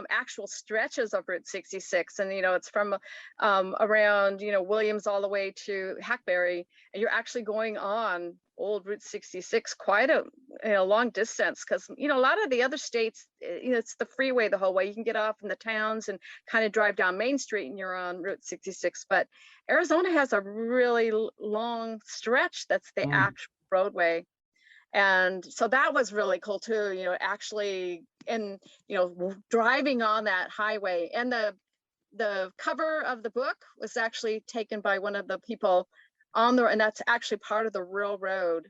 [SPEAKER 2] actual stretches of Route 66, and you know it's from around, you know, Williams all the way to Hackberry, and you're actually going on old Route 66 quite a, you know, long distance, because you know a lot of the other states, you know, it's the freeway the whole way. You can get off in the towns and kind of drive down Main Street and you're on Route 66, but Arizona has a really long stretch that's the
[SPEAKER 1] Mm,
[SPEAKER 2] actual roadway. And so that was really cool too, you know, actually, and you know, driving on that highway. And the cover of the book was actually taken by one of the people on the, and that's actually part of the railroad.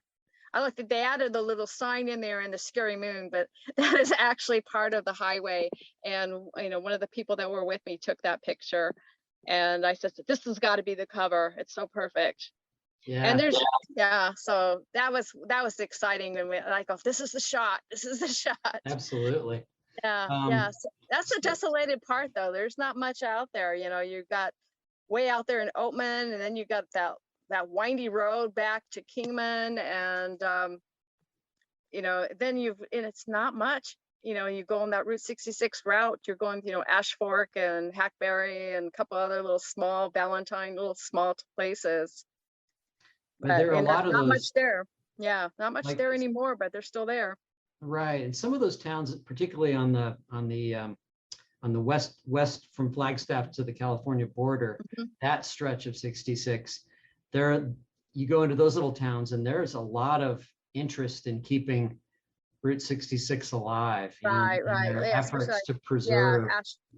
[SPEAKER 2] I like that they added the little sign in there and the scary moon, but that is actually part of the highway. And you know, one of the people that were with me took that picture, and I said, this has got to be the cover. It's so perfect. And
[SPEAKER 1] yeah,
[SPEAKER 2] there's, yeah, so that was exciting, and I go, this is the shot, this is the shot.
[SPEAKER 1] absolutely.
[SPEAKER 2] Yeah,
[SPEAKER 1] Um,
[SPEAKER 2] yeah, so that's the
[SPEAKER 1] so-
[SPEAKER 2] desolated part though. There's not much out there, you know. You've got way out there in Oatman, and then you got that windy road back to Kingman, and you know, then and it's not much. You know, you go on that Route 66 route, you're going, you know, Ash Fork and Hackberry and a couple other little small Valentine, little small places.
[SPEAKER 1] but there are a
[SPEAKER 2] And there's
[SPEAKER 1] lot of
[SPEAKER 2] not much
[SPEAKER 1] those
[SPEAKER 2] there. Yeah, not much
[SPEAKER 1] like
[SPEAKER 2] there anymore, but they're still there.
[SPEAKER 1] right, and some of those towns, particularly on the west from Flagstaff to the California border,
[SPEAKER 2] Mhm.
[SPEAKER 1] that stretch of 66, there you go into those little towns and there's a lot of interest in keeping Route 66 alive, you know,
[SPEAKER 2] Right,
[SPEAKER 1] and
[SPEAKER 2] right.
[SPEAKER 1] their
[SPEAKER 2] Yeah, especially
[SPEAKER 1] efforts
[SPEAKER 2] like,
[SPEAKER 1] to
[SPEAKER 2] yeah,
[SPEAKER 1] preserve.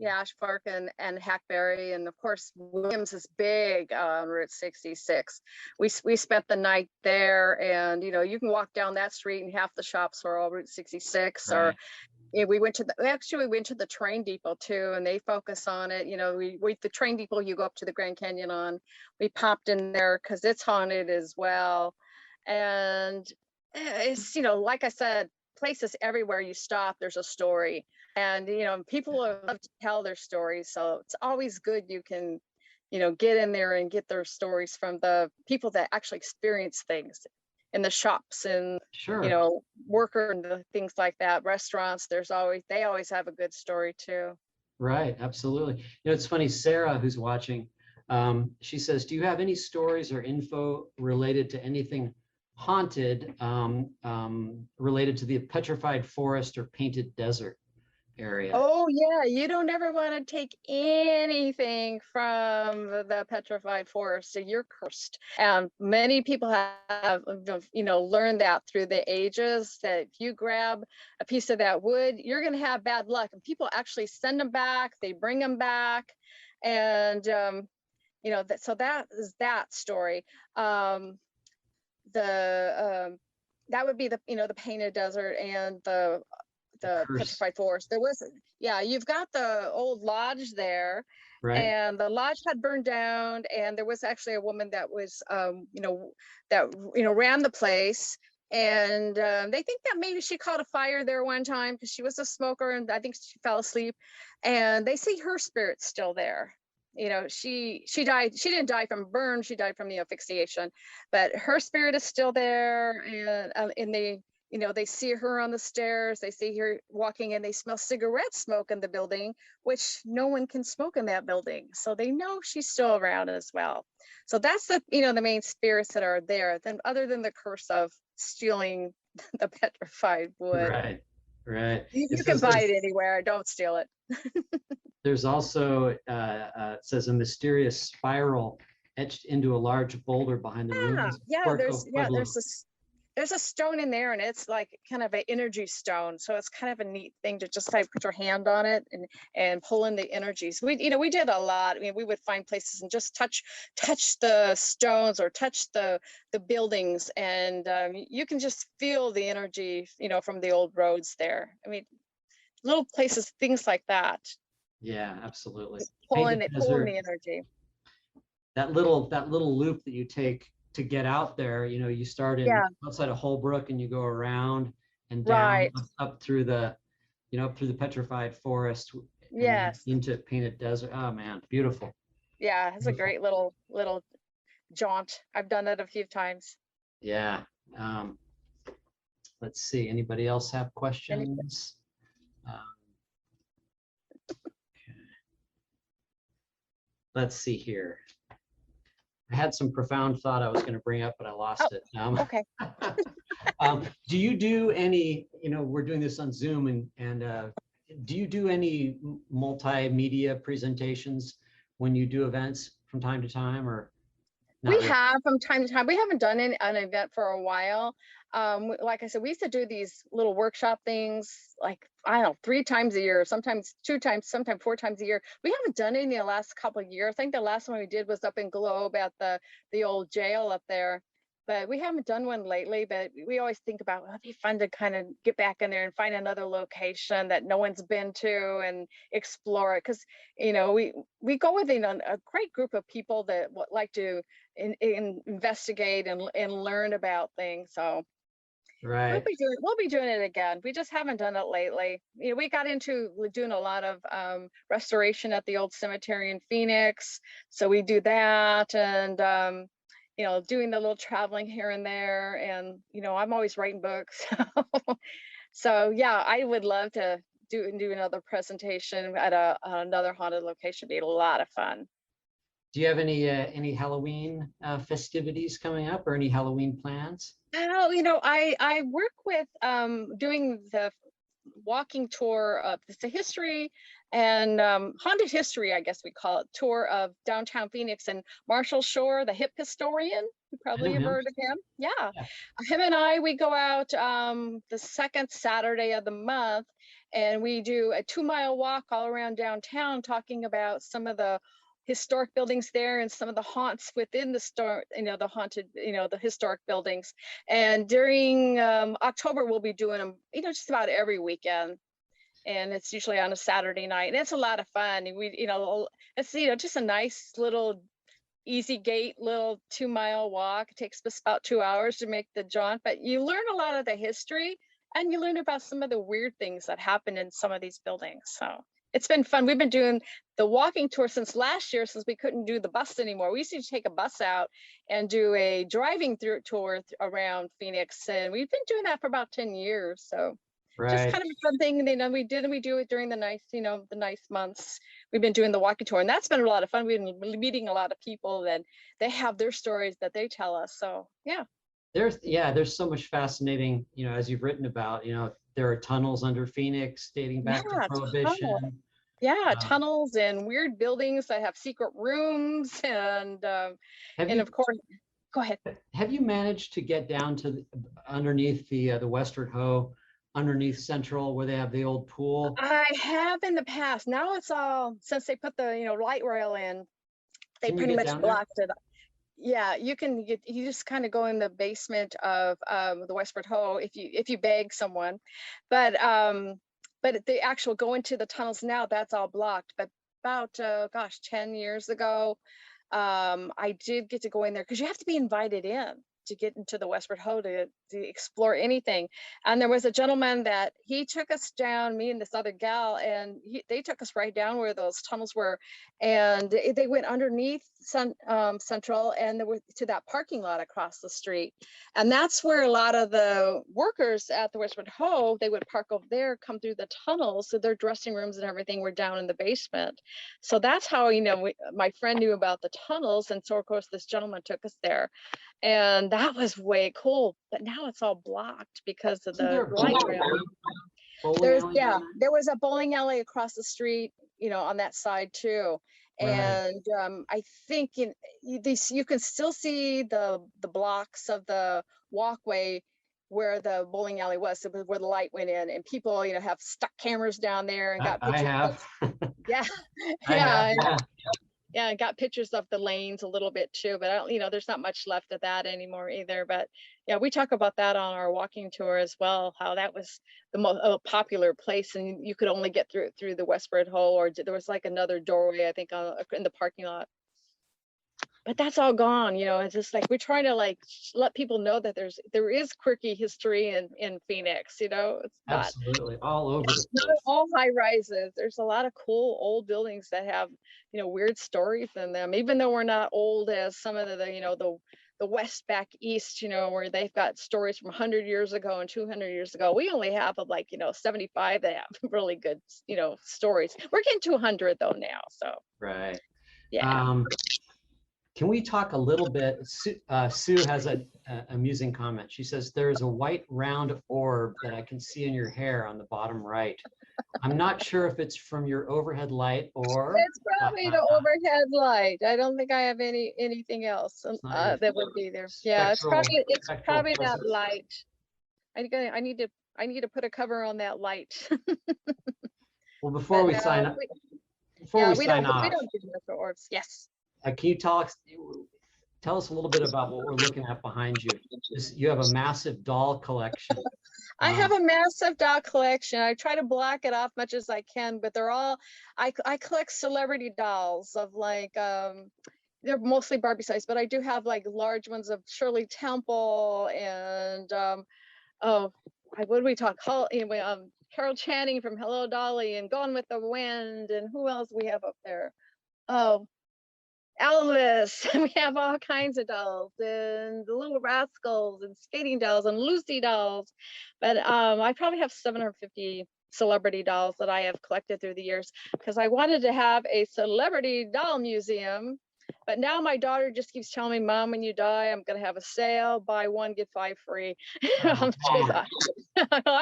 [SPEAKER 2] Ash Fork and Hackberry, and of course Williams is big on Route 66. We spent the night there, and you know, you can walk down that street and half the shops are all Route 66. Or
[SPEAKER 1] Right.
[SPEAKER 2] yeah, we went to the train depot too, and they focus on it. You know, we the train depot you go up to the Grand Canyon on. We popped in there because it's haunted as well, and it's, you know, like I said, places everywhere you stop, there's a story, and you know, people love to tell their stories, so it's always good you can, you know, get in there and get their stories from the people that actually experience things in the shops, and you
[SPEAKER 1] Sure.
[SPEAKER 2] know, worker and the things like that, restaurants. They always have a good story too.
[SPEAKER 1] Right. Absolutely. You know, it's funny, Sarah, who's watching, she says, do you have any stories or info related to anything haunted, related to the petrified forest or painted desert area?
[SPEAKER 2] Oh yeah, you don't ever want to take anything from the petrified forest. So you're cursed. And many people have, you know, learned that through the ages, that if you grab a piece of that wood, you're going to have bad luck. And people actually send them back. They bring them back, and you know, so that is that story. The that would be the, you know, the painted desert and
[SPEAKER 1] The
[SPEAKER 2] the
[SPEAKER 1] curse.
[SPEAKER 2] petrified forest. There was, yeah, you've got the old lodge there,
[SPEAKER 1] Right.
[SPEAKER 2] and the lodge had burned down, and there was actually a woman that was that ran the place, and they think that maybe she caught a fire there one time because she was a smoker, and I think she fell asleep, and they see her spirit still there. She died. She didn't die from burn. She died from asphyxiation, but her spirit is still there, and they see her on the stairs. They see her walking, and they smell cigarette smoke in the building, which no one can smoke in that building. So they know she's still around as well. So that's the main spirits that are there. Then, other than the curse of stealing the petrified wood,
[SPEAKER 1] Right. Right. It
[SPEAKER 2] you can
[SPEAKER 1] says
[SPEAKER 2] buy it anywhere. Don't steal it.
[SPEAKER 1] there's also it says a mysterious spiral etched into a large boulder behind the ruins of Puerto Pueblo.
[SPEAKER 2] There's a stone in there, and it's like kind of an energy stone. So it's kind of a neat thing to just like put your hand on it and pull in the energies. We did a lot. I mean, we would find places and just touch the stones or touch the buildings, and you can just feel the energy, from the old roads there. I mean, little places, things like that.
[SPEAKER 1] Yeah, absolutely.
[SPEAKER 2] Just pull in
[SPEAKER 1] Painted
[SPEAKER 2] the
[SPEAKER 1] desert,
[SPEAKER 2] energy.
[SPEAKER 1] that little loop that you take to get out there, you start in
[SPEAKER 2] Yeah,
[SPEAKER 1] outside of Holbrook and you go around and down
[SPEAKER 2] right.
[SPEAKER 1] up through the up through the petrified forest and then
[SPEAKER 2] Yes.
[SPEAKER 1] into painted desert. Oh man, beautiful.
[SPEAKER 2] Yeah, it's a
[SPEAKER 1] Beautiful.
[SPEAKER 2] great little jaunt. I've done it a few times.
[SPEAKER 1] Yeah. Let's see. Anybody else have
[SPEAKER 2] Any-
[SPEAKER 1] questions? Um, let's see here. I had some profound thought I was going to bring up, but I lost it.
[SPEAKER 2] Okay.
[SPEAKER 1] Do you do any, we're doing this on Zoom and do you do any multimedia presentations when you do events from time to time or
[SPEAKER 2] We
[SPEAKER 1] not really?
[SPEAKER 2] have from time to time. We haven't done an event for a while. Like I said, we used to do these little workshop things, like, I don't know, 3 times a year, sometimes 2 times, sometimes 4 times a year. We haven't done any the last couple of years. I think the last one we did was up in Globe at the old jail up there. But we haven't done one lately. But we always think about, it'd be fun to kind of get back in there and find another location that no one's been to and explore it. Because we go with a great group of people that like to investigate and learn about things. So
[SPEAKER 1] Right.
[SPEAKER 2] we'll be doing it again. We just haven't done it lately. We got into doing a lot of restoration at the old cemetery in Phoenix, so we do that, and doing the little traveling here and there, and I'm always writing books. So yeah, I would love to do another presentation at another haunted location. It'd be a lot of fun.
[SPEAKER 1] Do you have any Halloween festivities coming up or any Halloween plans?
[SPEAKER 2] Oh, I work with doing the walking tour of the history and haunted history, I guess we call it, tour of downtown Phoenix, and Marshall Shore, the hip historian. You
[SPEAKER 1] I know
[SPEAKER 2] probably have
[SPEAKER 1] him.
[SPEAKER 2] heard of him. Yeah.
[SPEAKER 1] Yeah.
[SPEAKER 2] Him and we go out the second Saturday of the month, and we do a 2-mile walk all around downtown, talking about some of the historic buildings there and some of the haunts within the store, the haunted, the historic buildings. And during October, we'll be doing them, just about every weekend. And it's usually on a Saturday night, and it's a lot of fun. And it's just a nice little easy gate little 2-mile walk. It takes us about 2 hours to make the jaunt, but you learn a lot of the history, and you learn about some of the weird things that happen in some of these buildings. So it's been fun. We've been doing the walking tour since last year, since we couldn't do the bus anymore. We used to take a bus out and do a driving through tour around Phoenix, and we've been doing that for about 10 years. So just
[SPEAKER 1] Right.
[SPEAKER 2] kind of a fun thing. We do it during the nice months. We've been doing the walking tour, and that's been a lot of fun. We've been meeting a lot of people, and they have their stories that they tell us. So yeah.
[SPEAKER 1] There's so much fascinating, as you've written about, there are tunnels under Phoenix dating back to
[SPEAKER 2] Yeah, tunnels.
[SPEAKER 1] Prohibition.
[SPEAKER 2] Yeah,
[SPEAKER 1] Uh,
[SPEAKER 2] tunnels and weird buildings that have secret rooms,
[SPEAKER 1] have
[SPEAKER 2] and
[SPEAKER 1] you
[SPEAKER 2] of course, go ahead.
[SPEAKER 1] have you managed to get down to underneath the Westward Ho, underneath Central, where they have the old pool?
[SPEAKER 2] I have in the past. Now it's all, since they put the light rail in, they
[SPEAKER 1] Can you
[SPEAKER 2] pretty
[SPEAKER 1] get
[SPEAKER 2] much
[SPEAKER 1] down there?
[SPEAKER 2] blocked it. Yeah, you just kind of go in the basement of the Westward Ho if you beg someone, but the actual go into the tunnels now, that's all blocked. But about, gosh, 10 years ago, I did get to go in there because you have to be invited in to get into the Westward Ho to explore anything. And there was a gentleman that he took us down, me and this other gal, and they took us right down where those tunnels were. And they went underneath Central, and there were to that parking lot across the street. And that's where a lot of the workers at the Westward Ho, they would park over there, come through the tunnels. So their dressing rooms and everything were down in the basement. So that's how, my friend knew about the tunnels. And so of course this gentleman took us there. And that was way cool, but now it's all blocked because of
[SPEAKER 1] Isn't there
[SPEAKER 2] the
[SPEAKER 1] a
[SPEAKER 2] light
[SPEAKER 1] bowling
[SPEAKER 2] rail.
[SPEAKER 1] bowling alley down there?
[SPEAKER 2] There was a bowling alley across the street, on that side too.
[SPEAKER 1] Right.
[SPEAKER 2] And I think you can still see the blocks of the walkway where the bowling alley was, so where the light went in, and people, have stuck cameras down there and got
[SPEAKER 1] I
[SPEAKER 2] pictures.
[SPEAKER 1] have.
[SPEAKER 2] Yeah,
[SPEAKER 1] I have, yeah.
[SPEAKER 2] yeah, I got pictures of the lanes a little bit too, but I don't, there's not much left of that anymore either. But yeah, we talk about that on our walking tour as well, how that was the most popular place, and you could only get through the Westward Ho, or there was like another doorway, I think, in the parking lot. But that's all gone, it's just like we're trying to let people know that there is quirky history in Phoenix, it's not
[SPEAKER 1] Absolutely, all over the
[SPEAKER 2] not
[SPEAKER 1] place.
[SPEAKER 2] all high rises. There's a lot of cool old buildings that have, weird stories in them, even though we're not old as some of the West back east, where they've got stories from 100 years ago and 200 years ago. We only have 75 that have really good, stories. We're getting 200 though now, so
[SPEAKER 1] Right.
[SPEAKER 2] yeah.
[SPEAKER 1] Can we talk a little bit? Sue has an amusing comment. She says, there's a white round orb that I can see in your hair on the bottom right. I'm not sure if it's from your overhead light or
[SPEAKER 2] It's probably the overhead light. I don't think I have anything else that would be there. Yeah, it's probably that light. I need to put a cover on that light.
[SPEAKER 1] Well, before we sign up,
[SPEAKER 2] we don't do Mr. Orbs. Yes.
[SPEAKER 1] Can you tell us a little bit about what we're looking at behind you? You have a massive doll collection.
[SPEAKER 2] I have a massive doll collection. I try to block it off much as I can, but they're all, I collect celebrity dolls of they're mostly Barbie size, but I do have large ones of Shirley Temple and what do we talk? Carol Channing from Hello Dolly and Gone with the Wind, and who else we have up there? Oh, Elvis. We have all kinds of dolls, and the Little Rascals and skating dolls and Lucy dolls. But I probably have 750 celebrity dolls that I have collected through the years, because I wanted to have a celebrity doll museum. But now my daughter just keeps telling me, Mom, when you die, I'm going to have a sale, buy one, get 5 free. I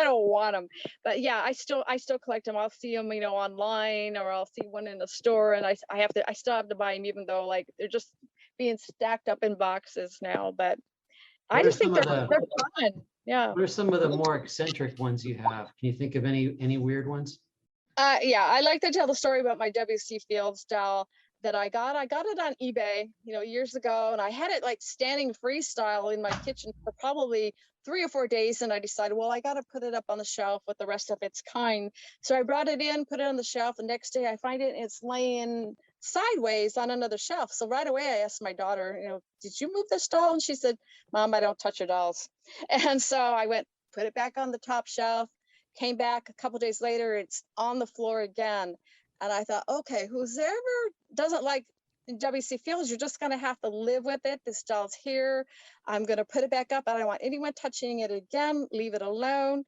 [SPEAKER 2] don't want them. But yeah, I still collect them. I'll see them, online, or I'll see one in the store, and I still have to buy them, even though they're just being stacked up in boxes now. But I just think they're fun. Yeah.
[SPEAKER 1] What are some of the more eccentric ones you have? Can you think of any weird ones?
[SPEAKER 2] Yeah, I like to tell the story about my W.C. Fields doll that I got it on eBay, years ago, and I had it standing freestyle in my kitchen for probably 3 or 4 days, and I decided, well, I got to put it up on the shelf with the rest of its kind. So I brought it in, put it on the shelf. The next day I find it, and it's laying sideways on another shelf. So right away I asked my daughter, did you move this doll? And she said, Mom, I don't touch your dolls. And so I went, put it back on the top shelf, came back a couple days later, it's on the floor again. And I thought, okay, who's ever doesn't like W.C. Fields, you're just going to have to live with it. This doll's here. I'm going to put it back up. I don't want anyone touching it again. Leave it alone.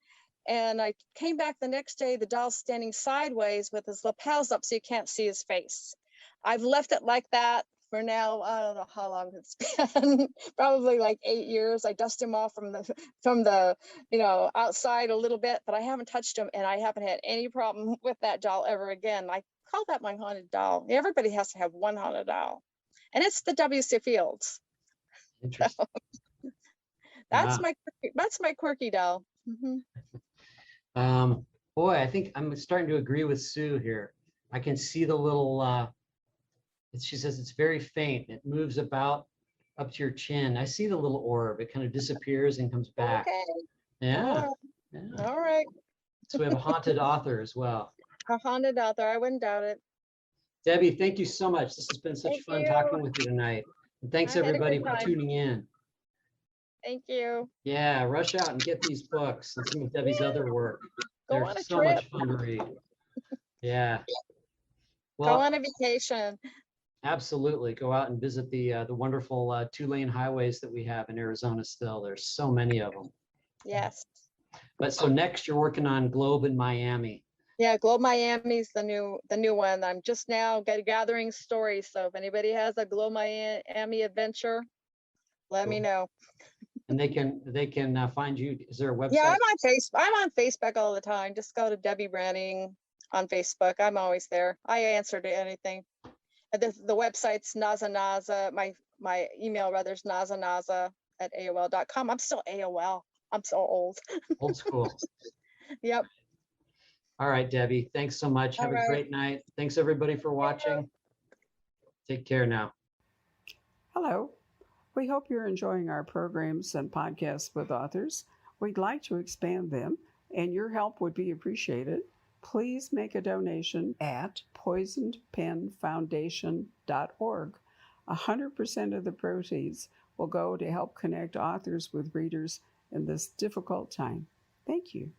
[SPEAKER 2] And I came back the next day, the doll's standing sideways with his lapels up so you can't see his face. I've left it like that for now. I don't know how long it's been, probably 8 years. I dust him off from the outside a little bit, but I haven't touched him, and I haven't had any problem with that doll ever again. I call that my haunted doll. Everybody has to have one haunted doll, and it's the W.C. Fields.
[SPEAKER 1] Interesting.
[SPEAKER 2] So, that's my quirky doll.
[SPEAKER 1] Mm-hmm. Boy, I think I'm starting to agree with Sue here. I can see the little she says it's very faint. It moves about up to your chin. I see the little orb. It kind of disappears and comes back.
[SPEAKER 2] Okay.
[SPEAKER 1] Yeah.
[SPEAKER 2] All right.
[SPEAKER 1] So we have a haunted author as well.
[SPEAKER 2] A haunted author. I wouldn't doubt it.
[SPEAKER 1] Debbie, thank you so much. This has been such
[SPEAKER 2] Thank
[SPEAKER 1] fun
[SPEAKER 2] you.
[SPEAKER 1] talking with you tonight. And thanks
[SPEAKER 2] I had a
[SPEAKER 1] everybody
[SPEAKER 2] good
[SPEAKER 1] for
[SPEAKER 2] time.
[SPEAKER 1] tuning in.
[SPEAKER 2] Thank you.
[SPEAKER 1] Yeah, rush out and get these books and some of Debbie's other work.
[SPEAKER 2] Go
[SPEAKER 1] They're
[SPEAKER 2] on a
[SPEAKER 1] so
[SPEAKER 2] trip.
[SPEAKER 1] much fun to read. Yeah.
[SPEAKER 2] Go
[SPEAKER 1] Well,
[SPEAKER 2] on a vacation.
[SPEAKER 1] absolutely. Go out and visit the wonderful 2-lane highways that we have in Arizona still. There's so many of them.
[SPEAKER 2] Yes.
[SPEAKER 1] But so next you're working on Globe in Miami.
[SPEAKER 2] Yeah, Globe Miami's the new one. I'm just now gathering stories. So if anybody has a Globe Miami adventure, let me
[SPEAKER 1] Cool.
[SPEAKER 2] know.
[SPEAKER 1] And they can find you. Is there a website?
[SPEAKER 2] Yeah, I'm on Facebook all the time. Just go to Debe Branning on Facebook. I'm always there. I answer to anything. And the website's Naza. My email rather is nazanaza@aol.com. I'm still AOL. I'm so old.
[SPEAKER 1] Old school.
[SPEAKER 2] Yep.
[SPEAKER 1] All right, Debbie. Thanks so much. Have
[SPEAKER 2] All
[SPEAKER 1] a
[SPEAKER 2] right.
[SPEAKER 1] great night. Thanks everybody for watching. Take care now.
[SPEAKER 3] Hello. We hope you're enjoying our programs and podcasts with authors. We'd like to expand them, and your help would be appreciated. Please make a donation at poisonedpenfoundation.org. 100% of the proceeds will go to help connect authors with readers in this difficult time. Thank you.